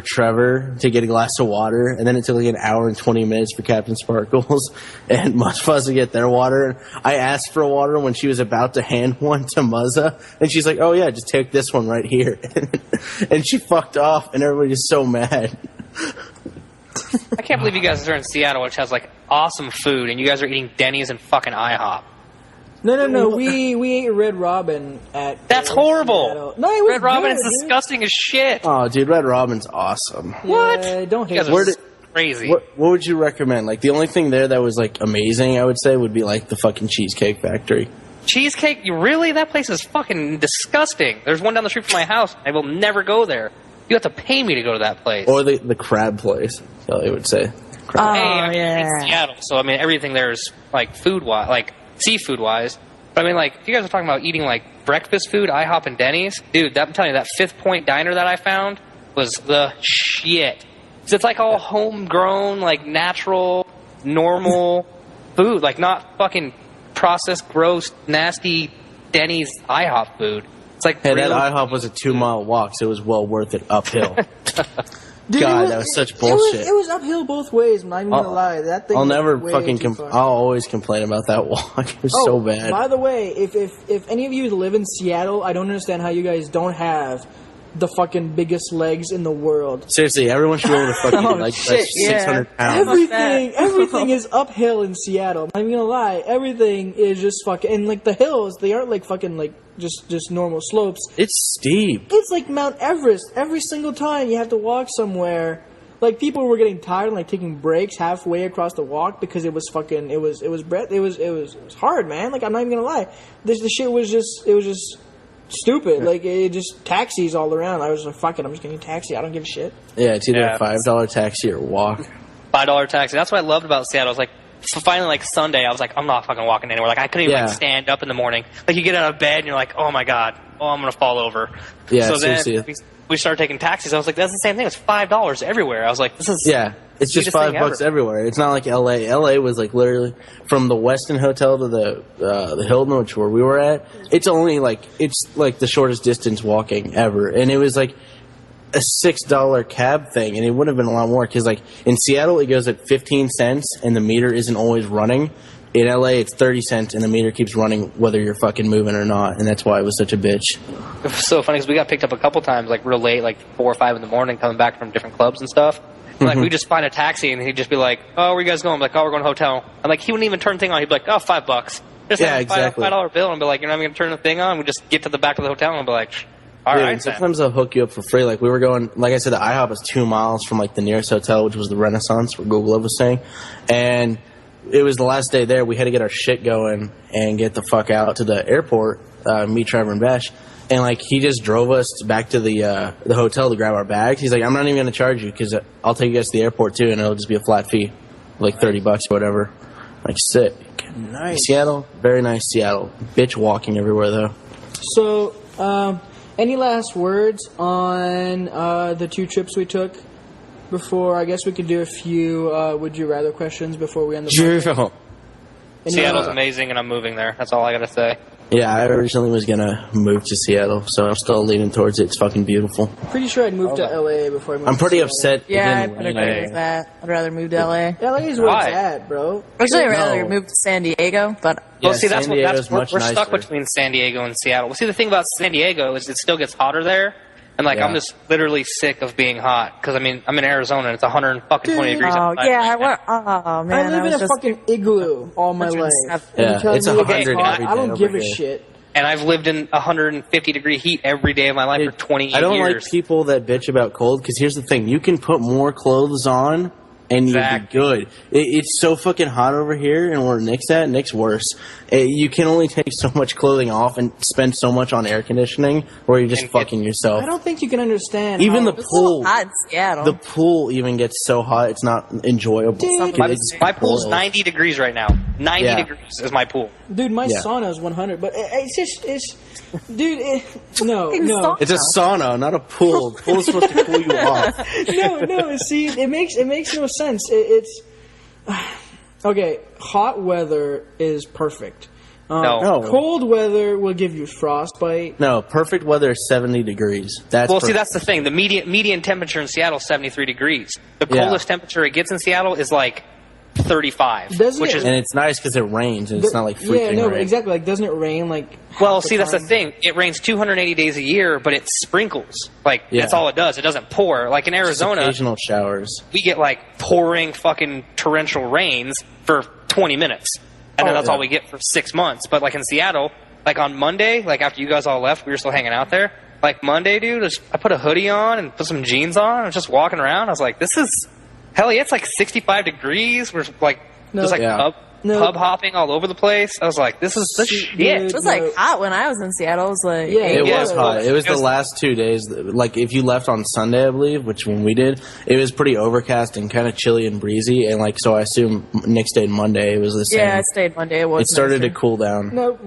Trevor to get a glass of water, and then it took like an hour and 20 minutes for Captain Sparkles and Muzz to get their water. I asked for water when she was about to hand one to Muzza, and she's like, "Oh yeah, just take this one right here." And she fucked off, and everybody was so mad. I can't believe you guys are in Seattle, which has like awesome food, and you guys are eating Denny's and fucking IHOP. No. We ate Red Robin at. That's horrible. Seattle. No, it was Red Robin good, is dude. disgusting as shit. Oh, dude, Red Robin's awesome. What? Yeah, don't You hate guys it. are Where did- crazy. What would you recommend? Like the only thing there that was like amazing, I would say, would be like the fucking Cheesecake Factory. Cheesecake? You really? That place is fucking disgusting. There's one down the street from my house. I will never go there. You have to pay me to go to that place. Or the crab place, Kelly would say. Oh, I'm in yeah. Seattle, so I mean everything there is like food wise, like seafood wise. But I mean, like if you guys are talking about eating like breakfast food, IHOP and Denny's, dude, I'm telling you, that 5th Point diner that I found was the shit. 'Cause it's like all homegrown, like natural, normal food, like not fucking processed, gross, nasty Denny's IHOP food. It's like Hey, that real- IHOP was a 2-mile walk, so it was well worth it uphill. Dude, God, that was such bullshit. It was uphill both ways. I'm not even gonna lie. That thing. I'll was never way fucking. too far. I'll always complain about that walk. It was so bad. By the way, if any of you live in Seattle, I don't understand how you guys don't have the fucking biggest legs in the world. Seriously, everyone should be able to fucking Oh, like shit, that's yeah. 600 pounds. Everything is uphill in Seattle. I'm not even gonna lie. Everything is just fucking, and like the hills, they aren't like fucking like just normal slopes. It's steep. It's like Mount Everest. Every single time you have to walk somewhere, like people were getting tired and like taking breaks halfway across the walk because it was fucking it was hard, man. Like I'm not even gonna lie. The shit was just stupid. Like it just taxis all around. I was like, fuck it, I'm just getting a taxi. I don't give a shit. Yeah, it's either Yeah. a $5 taxi or walk. $5 taxi. That's what I loved about Seattle. It was like, finally, like Sunday, I was like, I'm not fucking walking anywhere. Like I couldn't even Yeah. like stand up in the morning. Like you get out of bed and you're like, oh my god, I'm gonna fall over. Yeah, so then seriously. we started taking taxis. I was like, that's the same thing. It's $5 everywhere. I was like, this is Yeah, it's just Sweetest thing $5 ever. everywhere. It's not like LA. LA was like literally from the Westin Hotel to the Hilton, which where we were at. It's like the shortest distance walking ever, and it was like a $6 cab thing, and it would have been a lot more because like in Seattle it goes at 15 cents, and the meter isn't always running. In LA, it's 30 cents, and the meter keeps running whether you're fucking moving or not, and that's why it was such a bitch. it was so funny because we got picked up a couple times, like real late, like 4 or 5 in the morning, coming back from different clubs and stuff. And, like we just find a taxi, and he'd just be like, "Oh, where you guys going?" I'm like, "Oh, we're going to a hotel." I'm like, he wouldn't even turn the thing on. He'd be like, "Oh, $5." Just Yeah, have a exactly. $5 bill, and be like, "You're not even going to turn the thing on." We just get to the back of the hotel, and I'll be like, "All Yeah, right." and then." sometimes they'll hook you up for free. Like we were going, like I said, the IHOP was 2 miles from like the nearest hotel, which was the Renaissance, where Google was saying, and it was the last day there. We had to get our shit going and get the fuck out to the airport. Meet Trevor and Bash, and like he just drove us back to the hotel to grab our bags. He's like, "I'm not even going to charge you because I'll take you guys to the airport too, and it'll just be a flat fee, like $30 or whatever." Like sick. Nice. Seattle, very nice Seattle. Bitch walking everywhere though. So, any last words on the 2 trips we took? Before, I guess we could do a few would you rather questions before we end the podcast. Any Seattle's other- amazing, and I'm moving there. That's all I gotta say. Yeah, I originally was gonna move to Seattle, so I'm still leaning towards it. It's fucking beautiful. Pretty sure I'd move to LA before I moved I'm to pretty Seattle. upset. it Yeah, I didn't would rain. agree with that. I'd rather move to LA. LA is where Why? it's at, bro. Actually, I'd rather No. move to San Diego, but Yeah, Well, see, that's San what Diego's much we're stuck nicer. between San Diego and Seattle. Well, see, the thing about San Diego is it still gets hotter there, And like Yeah. I'm just literally sick of being hot because I mean I'm in Arizona and it's 120 degrees. Oh outside yeah, right now. oh man, I live in a fucking igloo all my life. Yeah, You telling it's me 100 hot? every I don't day give over a here. shit. And I've lived in 150 degree heat every day of my life for 20 years. I don't like people that bitch about cold because here's the thing: you can put more clothes on and you'll be good. It's so fucking hot over here, and where Nick's at, Nick's worse. You can only take so much clothing off and spend so much on air conditioning, or you're just fucking yourself. I don't think you can understand. Even how- the It's a little pool, hot in Seattle. the pool even gets so hot it's not enjoyable. Dude. My pool's 90 degrees right now. 90 Yeah. degrees is my pool. Dude, my Yeah. sauna is 100, but dude, no. It's a sauna, not a pool. The pool is supposed to cool you off. No. See, it makes no sense. It's okay. Hot weather is perfect. No. Cold weather will give you frostbite. No, perfect weather is 70 degrees. That's Well, see, perfect. that's the thing. The median temperature in Seattle is 73 degrees. The Yeah. coldest temperature it gets in Seattle is like 35, Doesn't which it- is And it's nice because it rains and it's not like freaking Yeah, no, rain. exactly. Like, doesn't it rain like? well. half See, that's the time? thing. It rains 280 days a year, but it sprinkles. Like Yeah. that's all it does. It doesn't pour. Like in Just Arizona, occasional showers. we get like pouring fucking torrential rains for 20 minutes, and then that's yeah. all we get for 6 months. But like in Seattle, like on Monday, like after you guys all left, we were still hanging out there. Like Monday, dude, I put a hoodie on and put some jeans on. I was just walking around. I was like, this is hell yeah, it's like 65 degrees. We're like No. just like Yeah. pub hopping all over the place. I was like, this is the See, shit. dude. It was like hot when I was in Seattle. It was like Yeah, It Yeah, was it hot. was. It was It the was- last 2 days. Like, if you left on Sunday, I believe, which when we did, it was pretty overcast and kind of chilly and breezy. And, like, so I assume next day, Monday, it was the same. yeah, I stayed Monday. It was It started to nicer. cool down. Nope.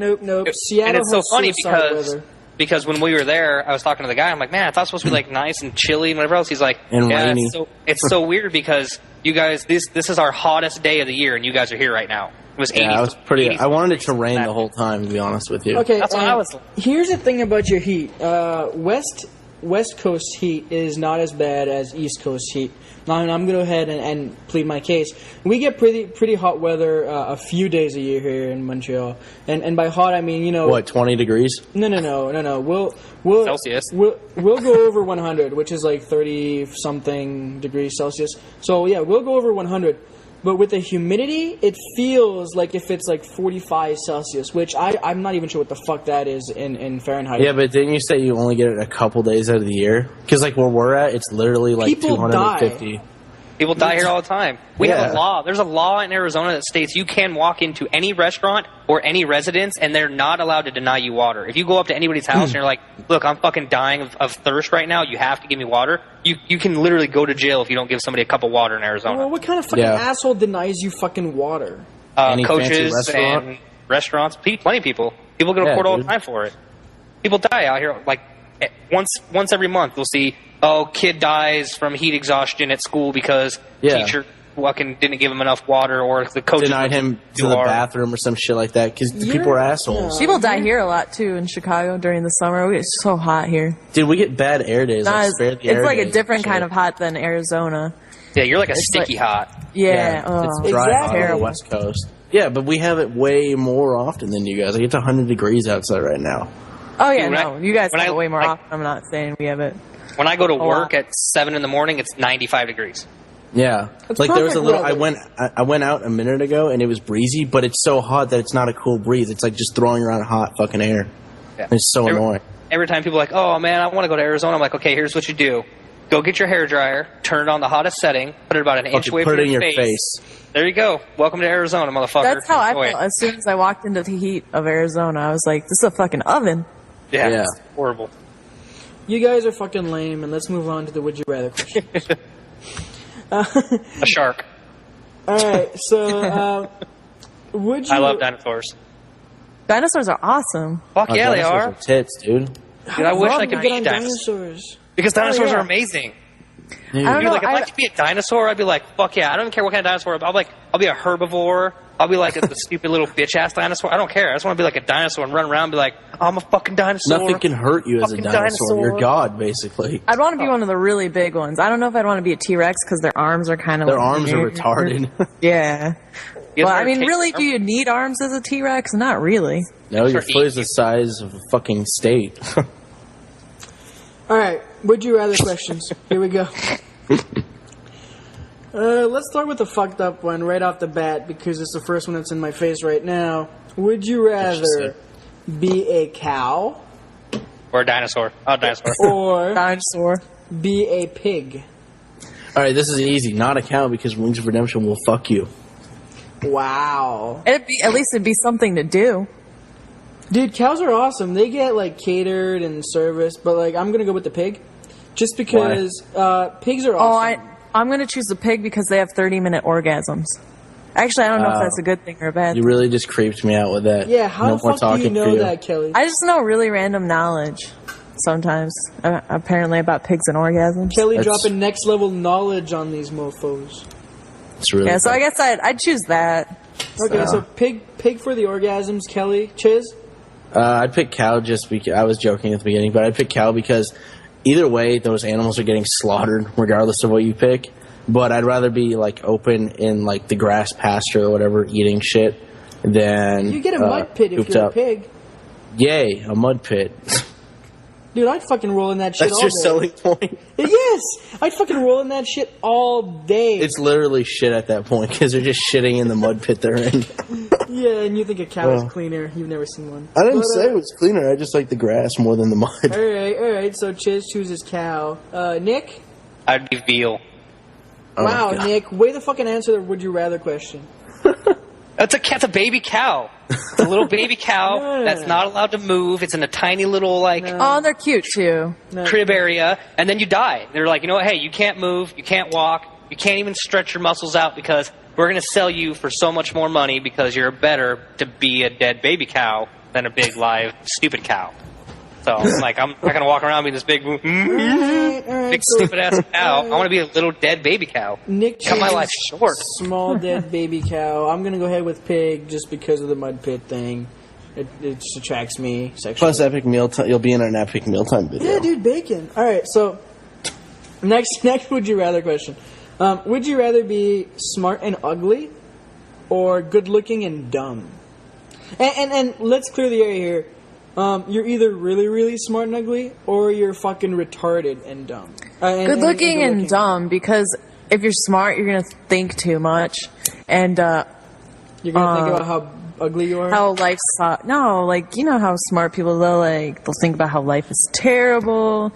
Seattle And it's so has funny suicide weather. because when we were there, I was talking to the guy. I'm like, man, I thought it was supposed to be like nice and chilly and whatever else. He's like, And yeah, rainy. it's so weird because you guys, this is our hottest day of the year, and you guys are here right now. It was 80. Yeah, I was pretty. 80. I wanted it to rain the whole time, to be honest with you. Okay, That's what I was- Here's the thing about your heat. West Coast heat is not as bad as East Coast heat. Now, I'm going to go ahead and plead my case. We get pretty hot weather a few days a year here in Montreal, and by hot I mean What, 20 degrees? No. We'll Celsius. We'll go over 100, which is like 30 something degrees Celsius. So yeah, we'll go over 100. But with the humidity, it feels like if it's like 45 Celsius, which I'm not even sure what the fuck that is in Fahrenheit. Yeah, but didn't you say you only get it a couple days out of the year? Because, like, where we're at, it's literally like People 250. People die here all the time. We have Yeah. a law. There's a law in Arizona that states you can walk into any restaurant or any residence, and they're not allowed to deny you water. If you go up to anybody's house and you're like, look, I'm fucking dying of thirst right now, you have to give me water, you can literally go to jail if you don't give somebody a cup of water in Arizona. Well, what kind of fucking Yeah. asshole denies you fucking water? Any fancy Coaches restaurant? and restaurants, plenty of people. People go to Yeah, court all dude. the time for it. People die out here. Like once every month, we'll see, kid dies from heat exhaustion at school because Yeah. teacher fucking didn't give him enough water, or the coach Denied him to the bathroom or some shit like that because people are assholes. People die here a lot too in Chicago during the summer. It's so hot here. Dude, we get bad air days. Not Like, as- spare the air it's like a days different and kind shit. of hot than Arizona. Yeah, you're like a It's sticky hot. Yeah, it's dry hot on Exactly. the West Coast. Yeah, but we have it way more often than you guys. Like, it's 100 degrees outside right now. Oh yeah, When I- no, you guys when have I- it way more like- often. I'm not saying we have it. When I go to Oh, work wow. at 7 in the morning, it's 95 degrees. Yeah, It's like there was a perfect little. weather. I went out a minute ago and it was breezy, but it's so hot that it's not a cool breeze. It's like just throwing around hot fucking air. Yeah. It's so annoying. Every time people are like, oh man, I want to go to Arizona, I'm like, okay, here's what you do. Go get your hair dryer, turn it on the hottest setting, put it about an inch Fucking away put from it in your face. face. There you go. Welcome to Arizona, motherfucker. That's how I Enjoy felt it. as soon as I walked into the heat of Arizona. I was like, this is a fucking oven. Yeah, Yeah. It's horrible. You guys are fucking lame, and let's move on to the would you rather question. A shark. All right, so would you? I love dinosaurs. Dinosaurs are awesome. Fuck Oh, yeah, they dinosaurs are. tits, dude. Dude, I wish Rob I could could get eat on dinosaurs. dinosaurs. Because dinosaurs yeah. are amazing. I don't Dude, know. like, if I could be a dinosaur, I'd be like, fuck yeah. I don't even care what kind of dinosaur. I'll be a herbivore. I'll be like the stupid little bitch ass dinosaur. I don't care. I just want to be like a dinosaur and run around and be like, I'm a fucking dinosaur. Nothing can hurt you as a Fucking dinosaur. You're dinosaur. God, basically. I'd want to be one of the really big ones. I don't know if I'd want to be a T-Rex because their arms are kind of Their arms are retarded. Yeah. You Well, ever I mean, take- really, do you need arms as a T-Rex? Not really. No, your Start foot is the eating. size of a fucking state. All right, would you rather questions? Here we go. Let's start with the fucked up one right off the bat because it's the first one that's in my face right now. Would you rather be a cow Or a dinosaur. Oh, dinosaur. or Dinosaur. be a pig? All right, this is easy. Not a cow because Wings of Redemption will fuck you. Wow. At least it'd be something to do. Dude, cows are awesome. They get, like, catered and serviced, but, like, I'm going to go with the pig. Just because pigs are awesome. I'm going to choose the pig because they have 30-minute orgasms. Actually, I don't know if that's a good thing or a bad You thing. really just creeped me out with that. Yeah, how No the more fuck do you talking know for you. that, Kelly? I just know really random knowledge sometimes, apparently about pigs and orgasms. Kelly That's- dropping next level knowledge on these mofos. It's really Yeah, so fun. I guess I'd choose that. Okay, so pig for the orgasms, Kelly. Chiz? I'd pick cow just because I was joking at the beginning, but I'd pick cow because either way, those animals are getting slaughtered regardless of what you pick. But I'd rather be like open in like the grass pasture or whatever, eating shit than You get a mud pit if cooped you're up. a pig. Yay, a mud pit. Dude, I'd fucking roll in that shit That's all your day. selling point. Yes! I'd fucking roll in that shit all day. It's literally shit at that point because they're just shitting in the mud pit they're in. Yeah, and you think a cow is Well. cleaner. You've never seen one. I didn't But, say it was cleaner. I just like the grass more than the mud. Alright, so Chiz chooses cow. Nick? I'd be veal. Wow, God. Nick, way the fucking answer the would you rather question. That's a baby cow. It's a little baby cow Yeah. that's not allowed to move. It's in a tiny little, like, Oh, they're cute too. crib area, and then you die. They're like, you know what? Hey, you can't move, you can't walk, you can't even stretch your muscles out because we're going to sell you for so much more money because you're better to be a dead baby cow than a big, live, stupid cow. So, like, I'm not going to walk around being this big, Alright, big so stupid ass cow. I want to be a little dead baby cow. Nick Cut my chooses life short. small dead baby cow. I'm gonna go ahead with pig just because of the mud pit thing. It just attracts me sexually. Plus, epic meal time. You'll be in an epic mealtime video. Yeah, dude, bacon. All right, so next would you rather question. Would you rather be smart and ugly or good looking and dumb? And let's clear the area here. You're either really, really smart and ugly or you're fucking retarded and dumb. Good looking and dumb because if you're smart, you're gonna think too much and You're gonna think about how ugly you are? how life no, like you know how smart people they'll think about how life is terrible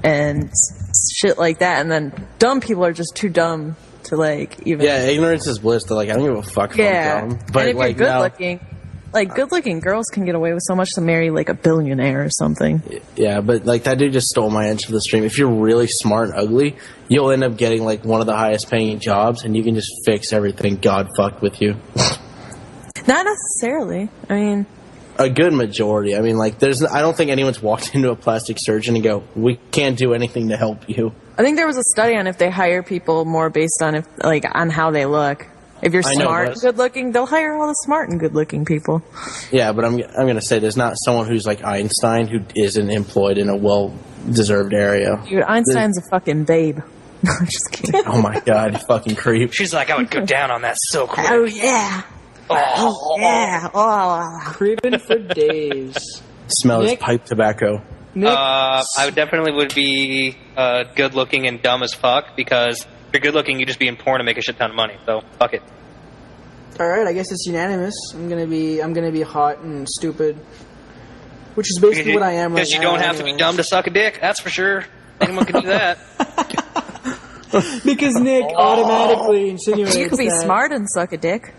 and shit like that, and then dumb people are just too dumb to like even. Yeah, ignorance is bliss. They're like, I don't give a fuck if Yeah. I'm dumb. And But if like you're good now, looking, like good looking girls can get away with so much to marry like a billionaire or something. yeah, but like that dude just stole my answer for the stream. If you're really smart and ugly, you'll end up getting like one of the highest paying jobs, and you can just fix everything God fucked with you. Not necessarily. I mean, A good majority. I mean, like, I don't think anyone's walked into a plastic surgeon and go, we can't do anything to help you. I think there was a study on if they hire people more based on on how they look. If you're I know, smart but- and good looking, they'll hire all the smart and good looking people. Yeah, but I'm gonna say there's not someone who's like Einstein who isn't employed in a well-deserved area. Dude, Einstein's a fucking babe. No, I'm just kidding. Oh my god, you fucking creep. She's like, I would go down on that so quick. Oh yeah. Oh, Yeah. Oh. Creeping for days. Smell his Nick? pipe tobacco. Nick, I would be good looking and dumb as fuck because if you're good looking, you just be in porn and make a shit ton of money. So fuck it. all right, I guess it's unanimous. I'm gonna be hot and stupid, which is basically what I am right now. Because you don't have to be anyways. dumb to suck a dick. That's for sure. Anyone can do that. Because Nick automatically insinuates You could be that. smart and suck a dick.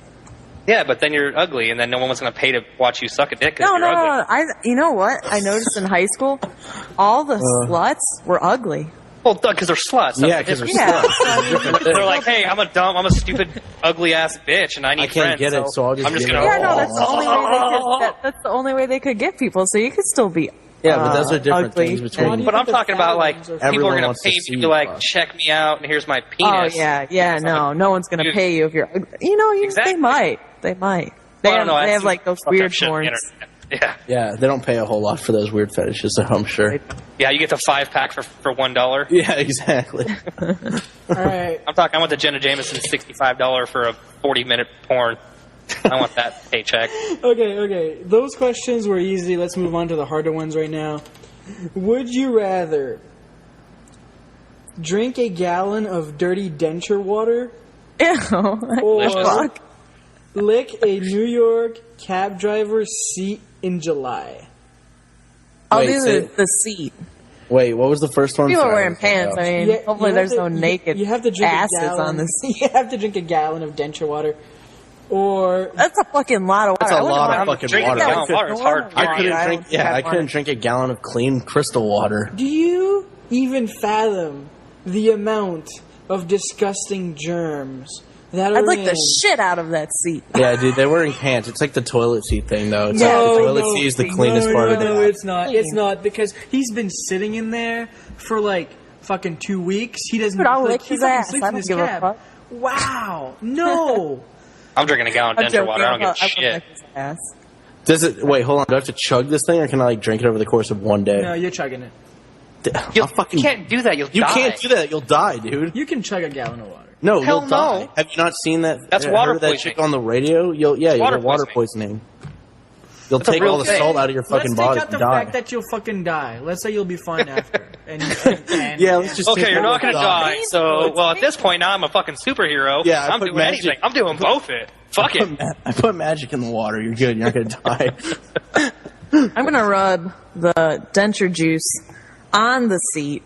Yeah, but then you're ugly, and then no one's going to pay to watch you suck a dick because No, you're no, ugly. no. You know what? I noticed in high school, all the sluts were ugly. Well, because they're sluts. Yeah, because they're Yeah. sluts. They're like, hey, I'm a stupid, ugly ass bitch, and I need I can't friends. get it, so I'll just I'm just give gonna. it Yeah, no, that's the only way they could. That's the only way they could get people. So you could still be. Yeah, but those are different ugly. things Why do between. you But I'm think the talking about like fat ones are- people Everyone are gonna wants to pay see me to like fuck. check me out, and here's my Oh penis. yeah. No one's gonna Dude. pay you if you're. You know, Exactly. they might. They Well, I don't know, have I've like seen those fucked up weird shit on the horns. internet. Yeah, they don't pay a whole lot for those weird fetishes, so I'm sure. Yeah, you get the 5-pack for $1. Yeah, exactly. All right, I'm talking. I want the Jenna Jameson $65 for a 40-minute porn. I want that paycheck. okay. Those questions were easy. Let's move on to the harder ones right now. Would you rather drink a gallon of dirty denture water, Ew. or Fuck. lick a New York cab driver's seat in July? I'll Wait, do say- the seat. Wait, what was the first one? People are Sorry. wearing pants. I mean, Yeah, hopefully you there's have no to- naked you have to drink asses a gallon, on this. You have to drink a gallon of denture water, or That's a fucking lot of water. That's a I wouldn't lot of want- fucking Drinking water. a gallon of water is hard. I couldn't I drink. don't Yeah, I have couldn't water. drink a gallon of clean crystal water. do you even fathom the amount of disgusting germs that are I'd like in? the shit out of that seat. Yeah, dude, they're wearing pants. It's like the toilet seat thing, though. It's Yeah, like the no, toilet seat is the cleanest part of No, it. it's not. It's not, because he's been sitting in there for like fucking 2 weeks. He doesn't. Dude, I'll like, lick he his fucking ass. sleeps I in don't his give a cab. fuck. Wow, no. I'm drinking a gallon of I'm denture joking. water. I don't give a I wouldn't shit. lick his ass. Does it? Wait, hold on. Do I have to chug this thing, or can I like drink it over the course of one day? No, you're chugging it. You can't do that. You'll You die. can't do that. You'll die, dude. You can chug a gallon of water. No, Hell you'll die. no. Have you not seen that? That's heard water of that poisoning. chick on the radio? You'll water get water poisoning. You'll a take real all the thing. salt out of your fucking Let's body take out and the die. fact that you'll fucking die. Let's say you'll be fine after. And Yeah, let's just. Okay, take you're all not the gonna salt. die. So, well, at this point now, I'm a fucking superhero. Yeah, I I'm put doing magic- anything. I'm doing both it. Fuck it. I put magic in the water. You're good. You're not gonna die. I'm gonna rub the denture juice on the seat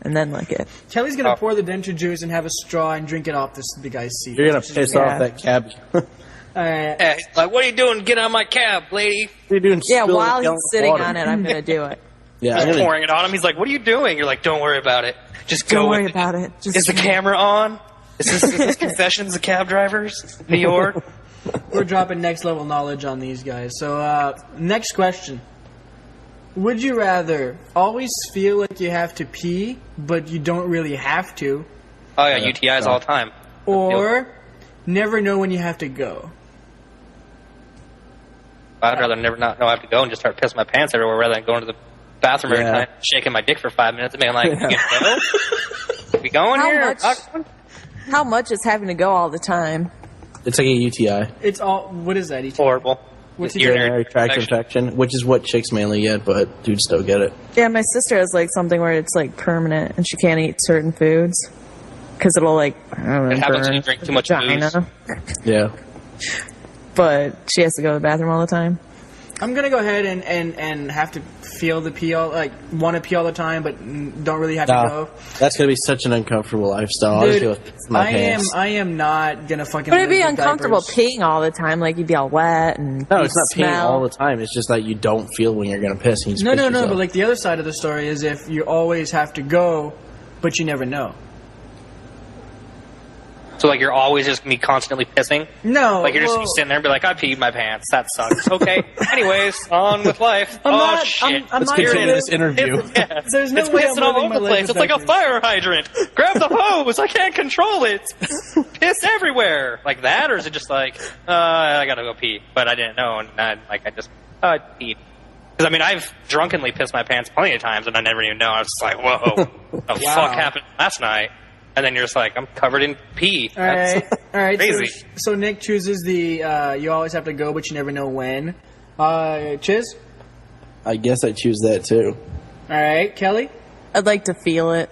and then lick it. Kelly's gonna pour the denture juice and have a straw and drink it off the guy's seat. You're gonna piss Yeah. off that cab. What Yeah, he's like, what are you doing? Get out of my cab, lady. are you doing? Yeah, spilling while a gallon he's of sitting water? on it, I'm gonna do it. Yeah, I'm He's gonna. pouring it on him. He's like, what are you doing? You're like, don't worry about it. Just go Don't worry with it. about it. Just Is the camera on? Is this Confessions of Cab Drivers? New York? We're dropping next level knowledge on these guys. So, next question. Would you rather always feel like you have to pee, but you don't really have to, Oh, yeah, UTIs all the time. or never know when you have to go? I'd rather never not know I have to go and just start pissing my pants everywhere rather than going to the bathroom every Yeah. time, shaking my dick for 5 minutes and being like, you gonna go? We going How here? much? How much is having to go all the time? It's like a UTI, It's all. What is that? Horrible. What's It's your urinary tract infection, which is what chicks mainly get, but dudes still get it. Yeah, my sister has like something where it's like permanent and she can't eat certain foods because it'll like I don't know, It happens when burn you drink her too much vagina. Yeah. But she has to go to the bathroom all the time. I'm gonna go ahead and have to feel the pee all, like want to pee all the time, but don't really have to Nah, go. that's gonna be such an uncomfortable lifestyle. I'll just Dude, go with my pants. I am not gonna fucking. But it'd be live with uncomfortable diapers. peeing all the time. Like you'd be all wet and No, you'd it's not peeing smell. all the time. It's just that you don't feel when you're gonna piss. And you just No, piss no, no. yourself. But like the other side of the story is if you always have to go, but you never know. So, like, you're always just going to be constantly pissing? No, Like, you're just gonna be sitting there and be like, I peed my pants. That sucks. Okay. Anyways, on with life. I'm oh, not- shit. I'm Let's not continue gonna- this interview. Yeah. There's no it's way I'm pissing all living over my the life place. with It's like a diapers. fire hydrant. Grab the hose. I can't control it. Piss everywhere. Like that? Or is it just like, I gotta go pee. But I didn't know. And I just peed. Because, I mean, I've drunkenly pissed my pants plenty of times and I never even know. I was just like, whoa. What the fuck happened last night? And then you're just like, I'm covered in pee. All right, all right. crazy. So Nick chooses the you always have to go, but you never know when. Chiz. I guess I choose that too. All right, Kelly. I'd like to feel it.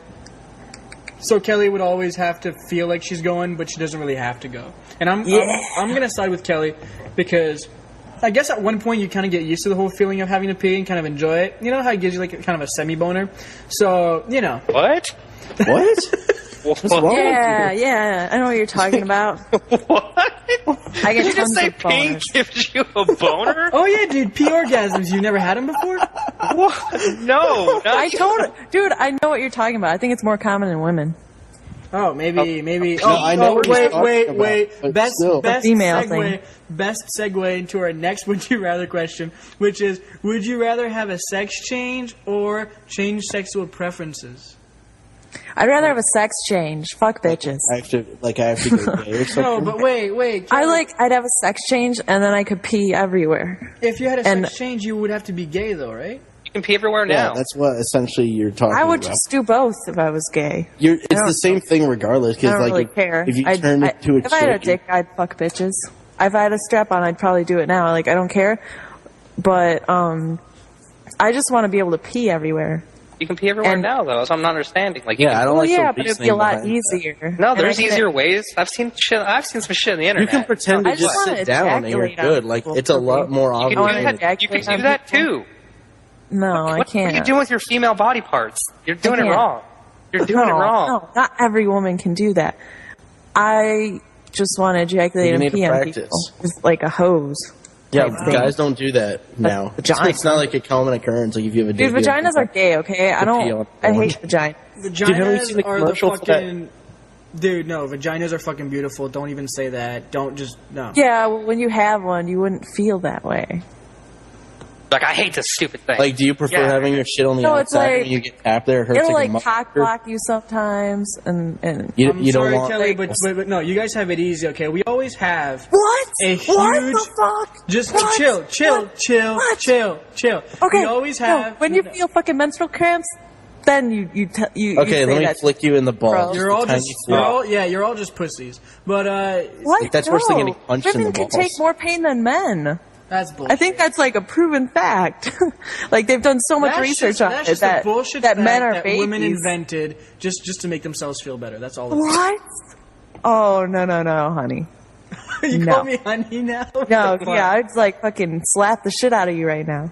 So Kelly would always have to feel like she's going, but she doesn't really have to go. And I'm gonna side with Kelly because I guess at one point you kind of get used to the whole feeling of having to pee and kind of enjoy it. You know how it gives you like kind of a semi boner. So you know. What? What? What's wrong? Yeah, I know what you're talking about. What? I get Did you just tons say of pink boners. gives you a boner? Oh yeah, dude, pee orgasms. You never had them before? What? No. Dude, I know what you're talking about. I think it's more common in women. Oh, maybe. No, I know what he's talking wait. about, but Best still. Female segue. thing. Best segue into our next "Would you rather" question, which is: would you rather have a sex change or change sexual preferences? I'd rather have a sex change. Fuck bitches. I have to go gay or something. No, but wait. Kelly, I'd have a sex change and then I could pee everywhere. if you had a and- sex change, you would have to be gay, though, right? You can pee everywhere Yeah, now. that's what essentially you're talking I would about. just do both if I was gay. It's the same thing regardless. I Because don't like really care. if you turn it to a if I had a chick, dick, I'd fuck bitches. If I had a strap on, I'd probably do it now. Like I don't care, but I just want to be able to pee everywhere. You can pee everywhere now, though. So I'm not understanding. Like, I don't like yeah, the but it'd be reasoning a lot behind that. easier. No, And there's I can- easier ways. I've seen some shit on the internet. You can pretend to I just just wanna sit down and you're ejaculate on good. Like, people it's a for lot me. more You obvious. can, wanna do that, ejaculate you can on do that people? too. No, I What can't. are you doing with your female body parts? You're doing it can't. wrong. You're doing it wrong. No, not every woman can do that. I just want to ejaculate You and need to pee on practice. people with like a hose. Yeah, type thing. guys don't do that now. vagina. It's not like a common occurrence. Like if you have a Dude, dick, you vaginas are gay, okay? I pee don't. on I porn. hate vagina. Dude, haven't you Vaginas seen the are the commercial for that? fucking. Dude, no, vaginas are fucking beautiful. Don't even say that. Don't just no. Yeah, well, when you have one, you wouldn't feel that way. Like, I hate this stupid thing. Like, do you prefer Yeah. having your shit on the No, it's outside like- when you get tapped there? It hurts It'll like like a cock motherfucker? block you sometimes, and You, I'm you don't sorry, want Kelly, but no, you guys have it easy, okay? We always have what? a What huge. the fuck? Just What? chill, What? chill. Okay. We always no, have. when you feel fucking menstrual cramps, then you Okay, you let say me that. flick you in the balls. Gross. You're The all tiny just. flick. You're all just pussies. But What? Like, that's worse than getting punched in Women the can balls. take more pain than men. that's bullshit. I think that's like a proven fact. Like they've done so much That's research just, on that's it just a that bullshit that fact men are that babies. women invented just to make themselves feel better. That's all. It is. What? Oh no, honey. You No. call me honey now? No, Come on. yeah, I'd like fucking slap the shit out of you right now.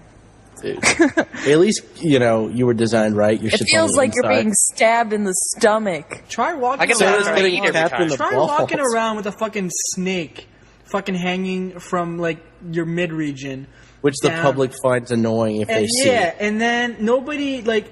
Dude. At least, you were designed right. Your It shit's feels on the like you're inside. being stabbed in the stomach. Try walking I get So that it's around. getting every tapped in time. the Try balls. walking around with a fucking snake, fucking hanging from like your mid region, Which the down. public finds annoying if they and see it. and then nobody like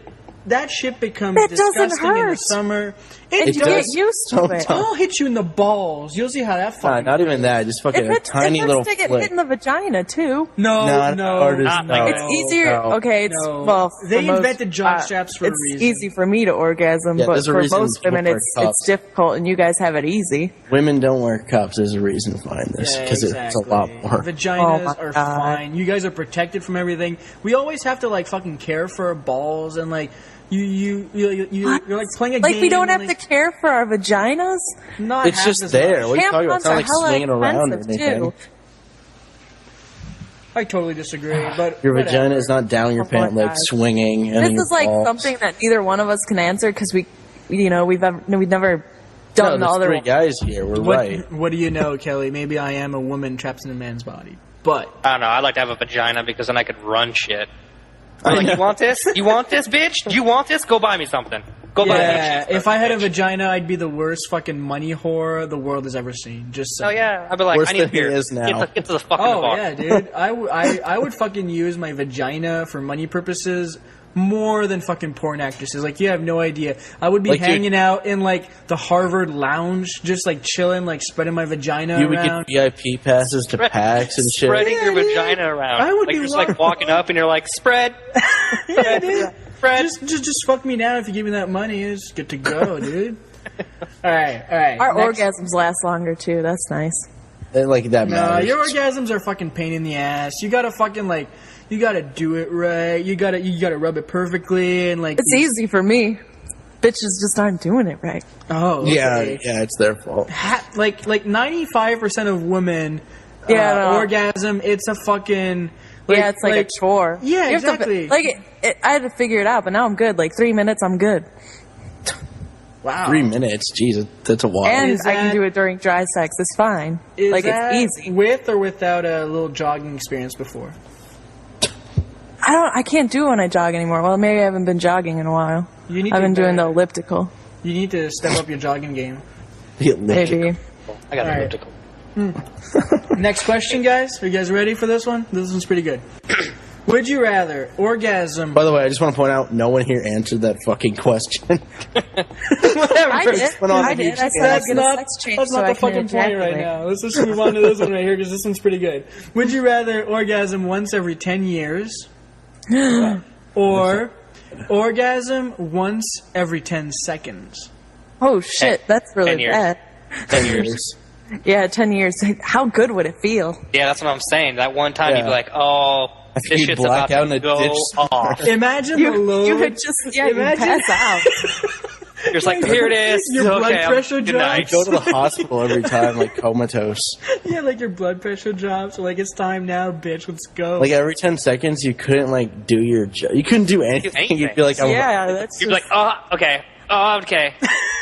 that shit becomes That doesn't disgusting in the hurt. summer. And It you does. get used to it. Sometimes. I'll hit you in the balls. You'll see how that fucking. Not even that. Just fucking If a it's, tiny it hurts little to get flick. hit in the vagina too. No, Not no, hard as not no. like It's easier. No. Okay, it's No. well. They for most, invented jock straps for a it's reason. easy for me to orgasm, Yeah, but there's a for reason most people women, wear it's cups. difficult, and you guys have it easy. Women don't wear cups. There's a reason behind this Yeah, because exactly. it's a lot more. Vaginas Oh my are God. fine. You guys are protected from everything. We always have to like fucking care for our balls and like you're like playing a game. Like we don't have and, to care for our vaginas. Not It's half just as there. much. What are you talking about? It's Tampons not are like hella swinging around or expensive, anything. too. I totally disagree, but Your whatever. vagina is not down your Oh my pant leg God. swinging. And This your is like balls. something that neither one of us can answer because we've never No, done the there's other three one. guys here. We're right. What do you know, Kelly? Maybe I am a woman trapped in a man's body, but I don't know. I'd like to have a vagina because then I could run shit. I'm like, you want this? You want this, bitch? You want this? Go buy me something. Go buy me yeah, shit. if I had a vagina, I'd be the worst fucking money whore the world has ever seen. Just Oh saying. yeah, I'd be like, Worse I need than a beer. he is now. Get to the fucking Oh bar. yeah, dude. I would fucking use my vagina for money purposes more than fucking porn actresses. Like you have no idea. I would be Like, dude- hanging out in like the Harvard lounge, just like chilling, like spreading my vagina You would around. get VIP passes to PAX and shit. Spreading your Yeah, dude. vagina around. I would like be you're just like walking up and you're like, spread. Yeah, dude. Spread. Just fuck me now if you give me that money. It's good to go, dude. All right. Our Next- orgasms last longer too. That's nice. Like that No, matters. your orgasms are fucking pain in the ass. You gotta fucking like, you gotta do it right. You gotta rub it perfectly and like. It's easy for me. Bitches just aren't doing it right. Oh, okay. Yeah, it's their fault. Like 95% of women Yeah, no. orgasm. It's a fucking. Like, Yeah, it's like a chore. Yeah, You have to- exactly. I had to figure it out, but now I'm good. Like 3 minutes, I'm good. Wow. 3 minutes, jeez, that's a while. And Is I can that- do it during dry sex. It's fine. Is Like that it's easy. with or without a little jogging experience before? I can't do it when I jog anymore. Well, maybe I haven't been jogging in a while. You need I've to been doing the better- elliptical. You need to step up your jogging game. Maybe. I got All an right. elliptical. Next question, guys. Are you guys ready for this one? This one's pretty good. Would you rather orgasm? By the way, I just want to point out, no one here answered that fucking question. Whatever. I did. went on I the did. beach. I said I'd That's get a not, sex change that's so not I the can fucking point right ejaculate. now. Let's just move on to this one right here because this one's pretty good. Would you rather orgasm once every 10 years or orgasm once every 10 seconds? Oh shit, that's 10 really years. bad. 10 years. Yeah, 10 years. How good would it feel? Yeah, that's what I'm saying. That one time Yeah. you'd be like, oh, I this you'd shit's black about out in to a go ditch somewhere. off. Imagine the You load. would just, you Imagine- pass out. You're just like, here it is. Your blood pressure good night. drops. Go to the hospital every time, like comatose. Yeah, like your blood pressure drops. So like, it's time now, bitch. Let's go. Like every 10 seconds, you couldn't like do your job. You couldn't do anything. You'd be like, oh, Yeah, that's You're just, like, okay. Oh, okay.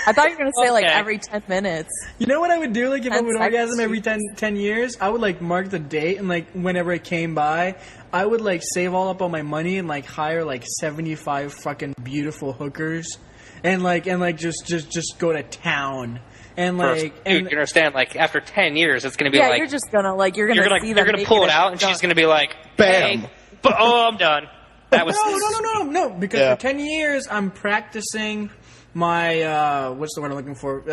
I thought you were gonna say like Okay. every 10 minutes. You know what I would do? Like, if I 10 would orgasm seconds. every 10 years, I would, like, mark the date, and, like, whenever it came by, I would, like, save all up on my money and, like, hire, like, 75 fucking beautiful hookers and just go to town. And, like... Dude, you understand, like, after 10 years, it's going to be Yeah, like... you're just gonna like you're gonna see you're them gonna naked pull it and out, and go- she's going to be like, Bam. Hey, I'm done. That was... No, because Yeah. for 10 years, I'm practicing my, what's the word I'm looking for?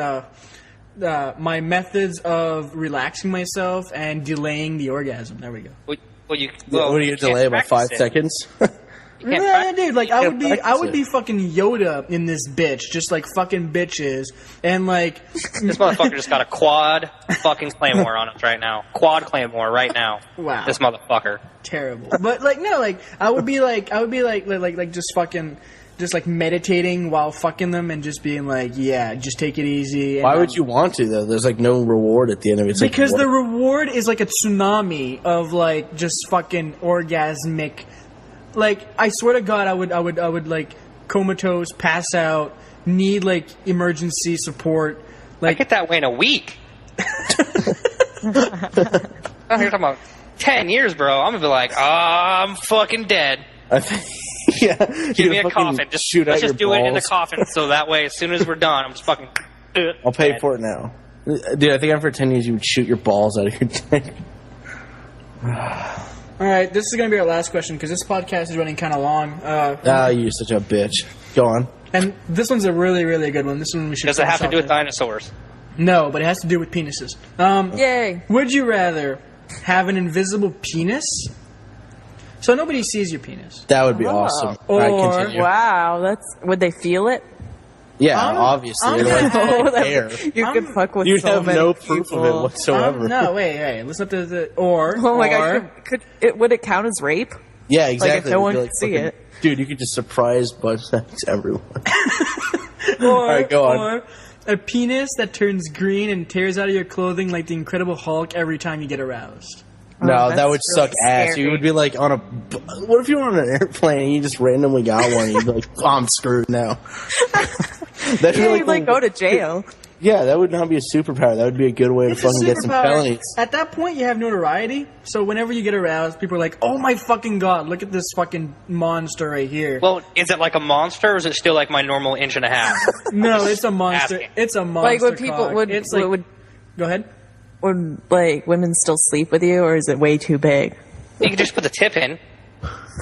My methods of relaxing myself and delaying the orgasm. There we go. Well, what do you can't delay by 5 practice it. seconds? You can't Yeah, practice dude, like I would practice be it. fucking Yoda in this bitch, just like fucking bitches, and like This motherfucker just got a quad fucking claymore on us right now. Quad claymore right now. Wow. This motherfucker. terrible. But like no, like I would be like just fucking just like meditating while fucking them and just being like, yeah, just take it easy. And Why would you want to though? There's like no reward at the end of it. It's Because like, the what? reward is like a tsunami of like just fucking orgasmic. Like I swear to God, I would like comatose, pass out, need like emergency support. I Like get that way in a week. You're talking about 10 years, bro. I'm gonna be like, I'm fucking dead. I think, yeah, Give me a coffin. Just shoot let's out just your do it in the balls. coffin, so that way, as soon as we're done, I'm just fucking. I'll pay for it now, dude. I think after 10 years, you would shoot your balls out of your dick. all right, this is gonna be our last question because this podcast is running kind of long. You're such a bitch. Go on. And this one's a really, really good one. This one we should. Does it have to finish do with off dinosaurs? No, but it has to do with penises. Yay. Would you rather have an invisible penis, so nobody sees your penis? That would be awesome. All right, Or- continue. Wow, that's would they feel it? Yeah, I'm- obviously. I'm They're like, gonna- "I don't care." You could fuck with You'd so have many no proof of it people. whatsoever. No, wait. Listen to the or. Oh my or, gosh, would it count as rape? Yeah, exactly. no It'd one be could see fucking- it. Dude, you could just surprise butt sex everyone. Or, right, go on. or a penis that turns green and tears out of your clothing like the Incredible Hulk every time you get aroused. No, that's that would really suck ass. You scary. would be like on a. What if you were on an airplane and you just randomly got one and you'd be like, oh, I'm screwed now? That'd be You'd like go to jail. Yeah, that would not be a superpower. That would be a good way to It's a fucking get some superpower. felonies. At that point, you have notoriety. So whenever you get aroused, people are like, "Oh my fucking god, look at this fucking monster right here." Well, is it like a monster, or is it still like my normal inch and a half? no, it's a monster. asking. It's a monster. Like would people cock. would It's like, would go ahead. would like women still sleep with you, or is it way too big? You can just put the tip in.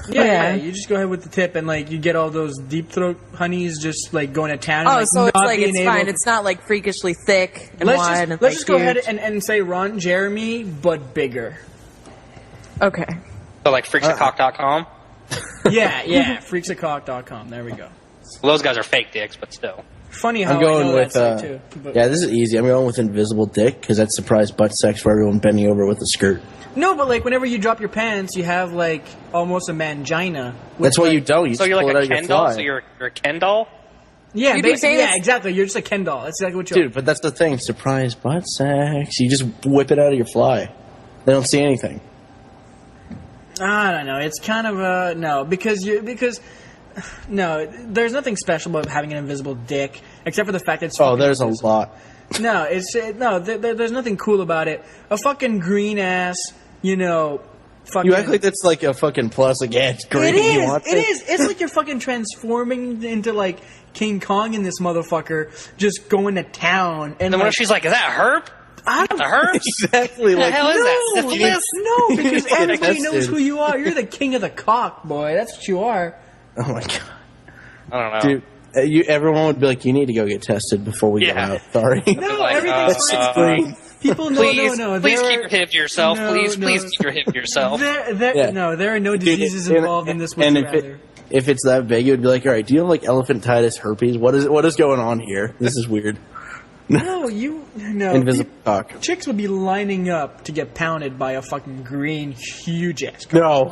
Yeah, Yeah. you just go ahead with the tip, and like you get all those deep throat honeys just like going to town. And, Oh, like, so it's not like being it's able fine. to- It's not like freakishly thick and let's wide just, and let's like just go ahead huge. and say Ron Jeremy, but bigger. Okay. So like freaksatcock.com. Yeah, freaksatcock.com. There we go. Well, those guys are fake dicks, but still. Funny how I'm I going know with. that site too. But- Yeah, this is easy. I'm going with invisible dick because that's surprise butt sex for everyone bending over with a skirt. No, but like whenever you drop your pants, you have like almost a mangina. That's why you don't. You So just you're pull like it a out of your Ken doll? fly. So you're a Ken doll? Yeah, You do basically. say Yeah, this- exactly. You're just a Ken doll. That's exactly what you are. Dude, but that's the thing. Surprise butt sex. You just whip it out of your fly. They don't see anything. I don't know. It's kind of a no because no, there's nothing special about having an invisible dick except for the fact that it's. Oh, fucking there's a invisible. lot. No, there's nothing cool about it. A fucking green ass, fucking. You act like that's like a fucking plus. Like, yeah, it's great. It You is. want It is. It's like you're fucking transforming into like King Kong in this motherfucker, just going to town. And And then what like, if she's like, is that herp? I don't The herp? Exactly. What the Like, hell is that? No, Syphilis? no, because Get everybody knows tested. who you are. You're the king of the cock, boy. That's what you are. oh my god, I don't know. dude. Everyone would be like, you need to go get tested before we Yeah. go out. Sorry. No, Like, everything's fine. People, no, Please, no. please There keep are- your hip to yourself. No, please no. keep your hip to yourself. Yeah. No, there are no Dude, diseases involved in this and whatsoever. if it's that big, it would be like, all right, do you have like elephantitis, herpes? What is going on here? This is weird. No, Invisible cock. Chicks would be lining up to get pounded by a fucking green, huge ass cock. No.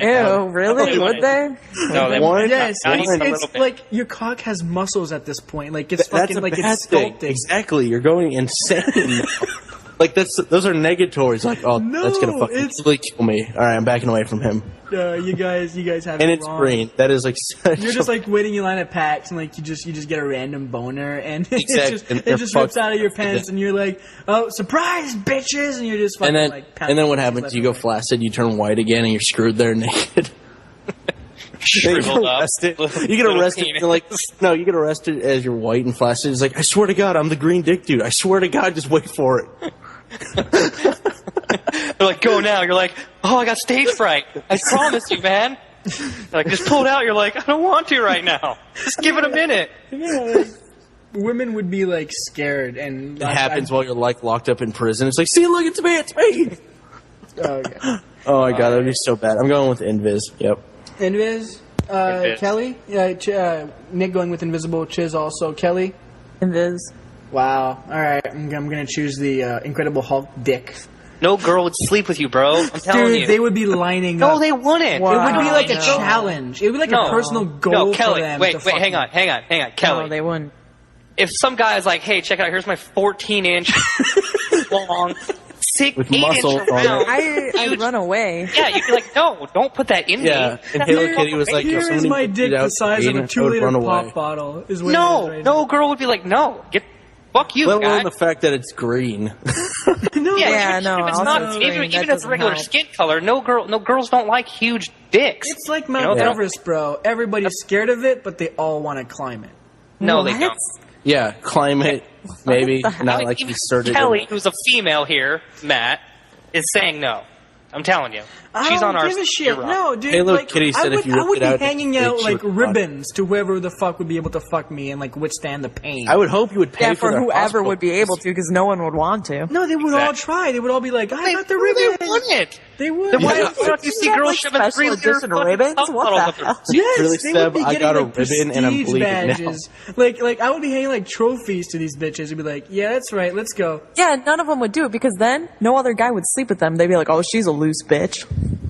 Ew, really? Would they? No, they One? wouldn't. Yes, Not even a it's little bit. like your cock has muscles at this point. Like it's That's fucking a like bad it's thing. sculpted. Exactly. You're going insane. Like those are negatories. Like, oh, No, that's gonna fucking it's- completely kill me. All right, I'm backing away from him. You guys have And it it's wrong. green. That is like such You're just a- like waiting in line at PAX, and like you just get a random boner, and Exactly. And it you're just rips fucked. out of your pants, and you're like, "Oh, surprise, bitches!" And you're just fucking and then like. and then what pounding happens? left You and go right. flaccid. You turn white again, and you're screwed there naked. You get Shriveled up. arrested. You get Little arrested. penis. You're like, no, you get arrested as you're white and flaccid. It's like, I swear to God, I'm the green dick dude. I swear to God, just wait for it. They're like, go now. You're like, oh, I got stage fright. I promise you, man. They're like, just pull it out. You're like, I don't want to right now. Just give it a minute. Yeah, like, women would be like scared, and It happens while you're like locked up in prison. It's like, see, look, it's me, it's me. Okay. Oh my God, that'd be so bad. I'm going with Invis. Yep. Invis, Invis. Kelly, Nick going with Invisible, Chiz also, Kelly. Invis. Wow. All right, I'm gonna choose the Incredible Hulk dick. No girl would sleep with you, bro. I'm telling Dude, you. they would be lining no, up. they wouldn't. Wow. It would be like a No. challenge. It would be like a personal goal No, Kelly, for them. wait, to wait, hang fucking- on. Kelly, No, they wouldn't. if some guy is like, hey, check it out, here's my 14-inch long, With 8-inch muscle on it. around. I'd run away. Yeah, you'd be like, no, don't put that in Yeah, me. and Hello Kitty was like, Here if is somebody my put dick it out the size of green, a I would 2-liter run away. pop bottle. Is what it No, is right no girl would be like, no, fuck you, Let guy. alone the fact that it's green. now. No, Yeah, even no, if it's also not, green, even that if it's doesn't regular help. skin color, no girls don't like huge dicks. it's like You Mount know, they don't- Everest, bro. Everybody's scared of it, but they all want to climb it. No, they What? don't. Yeah, climate, maybe. the hell? Not I mean, like even inserted. Kelly, who's a female here, Matt, is saying no. I'm telling you. She's don't on our give a shit. you're wrong. No, dude. Halo like, Kitty said I if you I ripped would it be out, hanging it's out big, like she would ribbons to whoever the fuck would be able to fuck me and like withstand the pain. I would hope you would pay Yeah, for for their whoever hospital would be able to, because no one would want to. No, they would all Exactly. try. They would all be like, I got the They ribbon. wouldn't. They would. Then why Yeah. don't you see You have, girls like, shoving special 3-liter edition fucking ribbons? cup What bottles the up their hell? Yes, Really, they Seb, would be I getting got a like ribbon and I'm prestige bleeding now. badges. Like I would be handing like trophies to these bitches. You'd be like, yeah, that's right, let's go. Yeah, none of them would do it because then no other guy would sleep with them. They'd be like, "Oh, she's a loose bitch.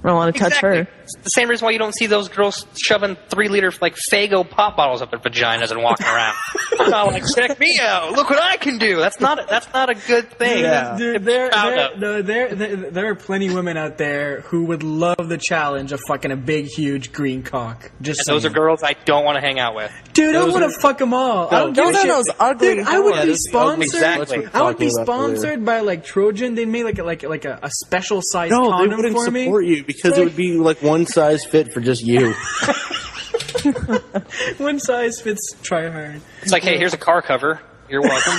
I don't want to touch Exactly. her." It's the same reason why you don't see those girls shoving 3-liter like Faygo pop bottles up their vaginas and walking around. I'm not like, check me out. Look what I can do. That's not a good thing. Yeah. Dude, there are plenty of women out there who would love the challenge of fucking a big, huge green cock. Just And those are saying. girls I don't want to hang out with. Dude, I Those want are- to fuck them all. I don't give Those a are shit. those ugly Dude, I would Yeah, be those are ugly. sponsored. Exactly. I would be Talking about earlier. sponsored by like Trojan. They made like a special size No, they condom wouldn't for me. support you because it would be like one size fit for just you. One size fits. Try hard. It's like, hey, here's a car cover. You're welcome.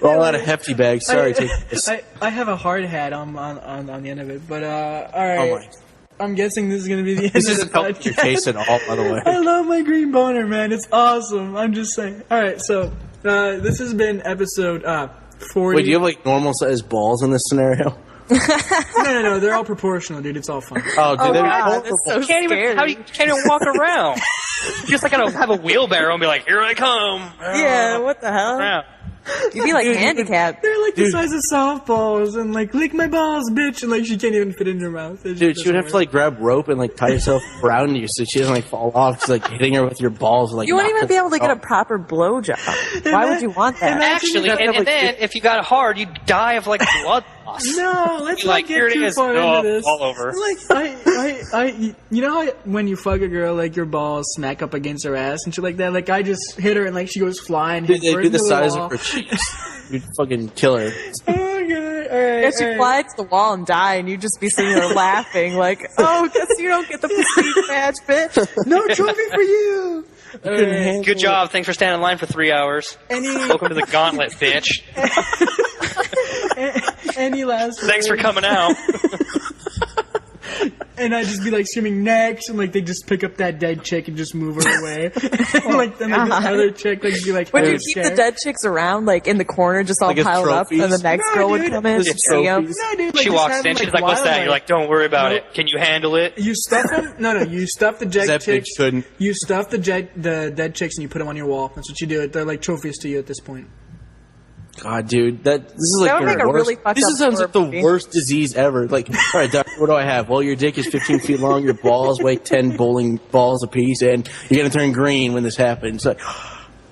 We're all out of hefty bags. Sorry, take this. I have a hard hat on the end of it, but all right. Oh my. I'm guessing this is gonna be the end This of the isn't helping your podcast. case at all, by the way. I love my green boner, man. It's awesome. I'm just saying. All right, so this has been episode 40. Wait, do you have like normal sized balls in this scenario? No. They're all proportional, dude. It's all fun. Oh, dude, they're wow, horrible. that's so Can't even, scary. how do you can't even walk around? You just like gotta have a wheelbarrow and be like, here I come. Yeah, what the hell? Around. You'd be like handicapped. They're like the Dude. size of softballs, and like lick my balls, bitch, and like she can't even fit in her mouth. It Dude, just she would have to doesn't like grab rope and like tie herself around you so she doesn't like fall off. She's like hitting her with your balls. Like You wouldn't even be able to get a off. proper blowjob. Why would you want that? Actually, and then if you got hard, you'd die of like blood loss. No, let's You're not like, get here it too is. far Oh, into this. all over. Like you know how when you fuck a girl, like your balls smack up against her ass and shit like that. Like I just hit her and like she goes flying. Dude, they'd headfirst be the into size wall. of her cheeks. You'd fucking kill her. Oh my god! All right, Yeah, she'd fly to the wall and die, and you'd just be sitting there laughing, like, "Oh, guess you don't get the prestige badge, bitch." No trophy for you. All right. Good job. Thanks for standing in line for 3 hours. Welcome to the gauntlet, bitch. Any last? Thanks for words? coming out. and I'd just be like screaming next, and like they just pick up that dead chick and just move her away. And like then like, this other chick like be like, Would "Hey, you keep the scared?" dead chicks around, like in the corner, just all Like as piled up, trophies? and the next No, girl would dude. come in As and see them? trophies? No, dude, like, She just walks have in. them, She's like, "What's that?" wildlife. You're like, "Don't worry about No. it. Can you handle it?" You stuff them? No, you stuff the dead That bitch chicks. couldn't. You stuff the dead chicks and you put them on your wall. That's what you do. They're like trophies to you at this point. God, dude, this is like That would the make a worst. really fucked This up sounds like the horror movie. worst disease ever. Like, all right, doctor, what do I have? Well, your dick is 15 feet long. Your balls weigh 10 bowling balls apiece, and you're gonna turn green when this happens. Like, can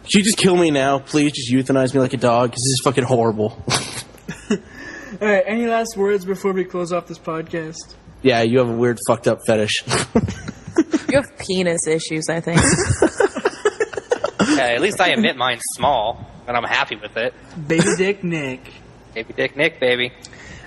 you just kill me now, please? Just euthanize me like a dog, because this is fucking horrible. All right. Any last words before we close off this podcast? Yeah, you have a weird fucked up fetish. You have penis issues, I think. At least I admit mine's small, and I'm happy with it. Baby Dick Nick. Baby Dick Nick, baby.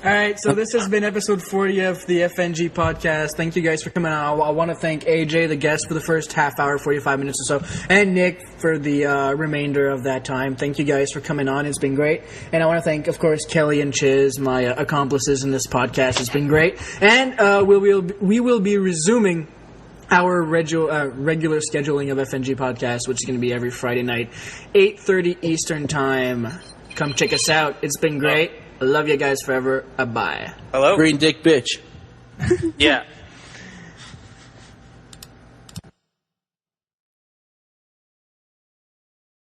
All right, so this has been episode 40 of the FNG podcast. Thank you guys for coming on. I want to thank AJ, the guest, for the first half hour, 45 minutes or so, and Nick for the remainder of that time. Thank you guys for coming on. It's been great. And I want to thank, of course, Kelly and Chiz, my accomplices in this podcast. It's been great. And we will be resuming our regular scheduling of FNG podcast, which is going to be every Friday night, 8:30 Eastern Time. Come check us out. It's been great. I love you guys forever. Bye. Hello? Green dick bitch. Yeah.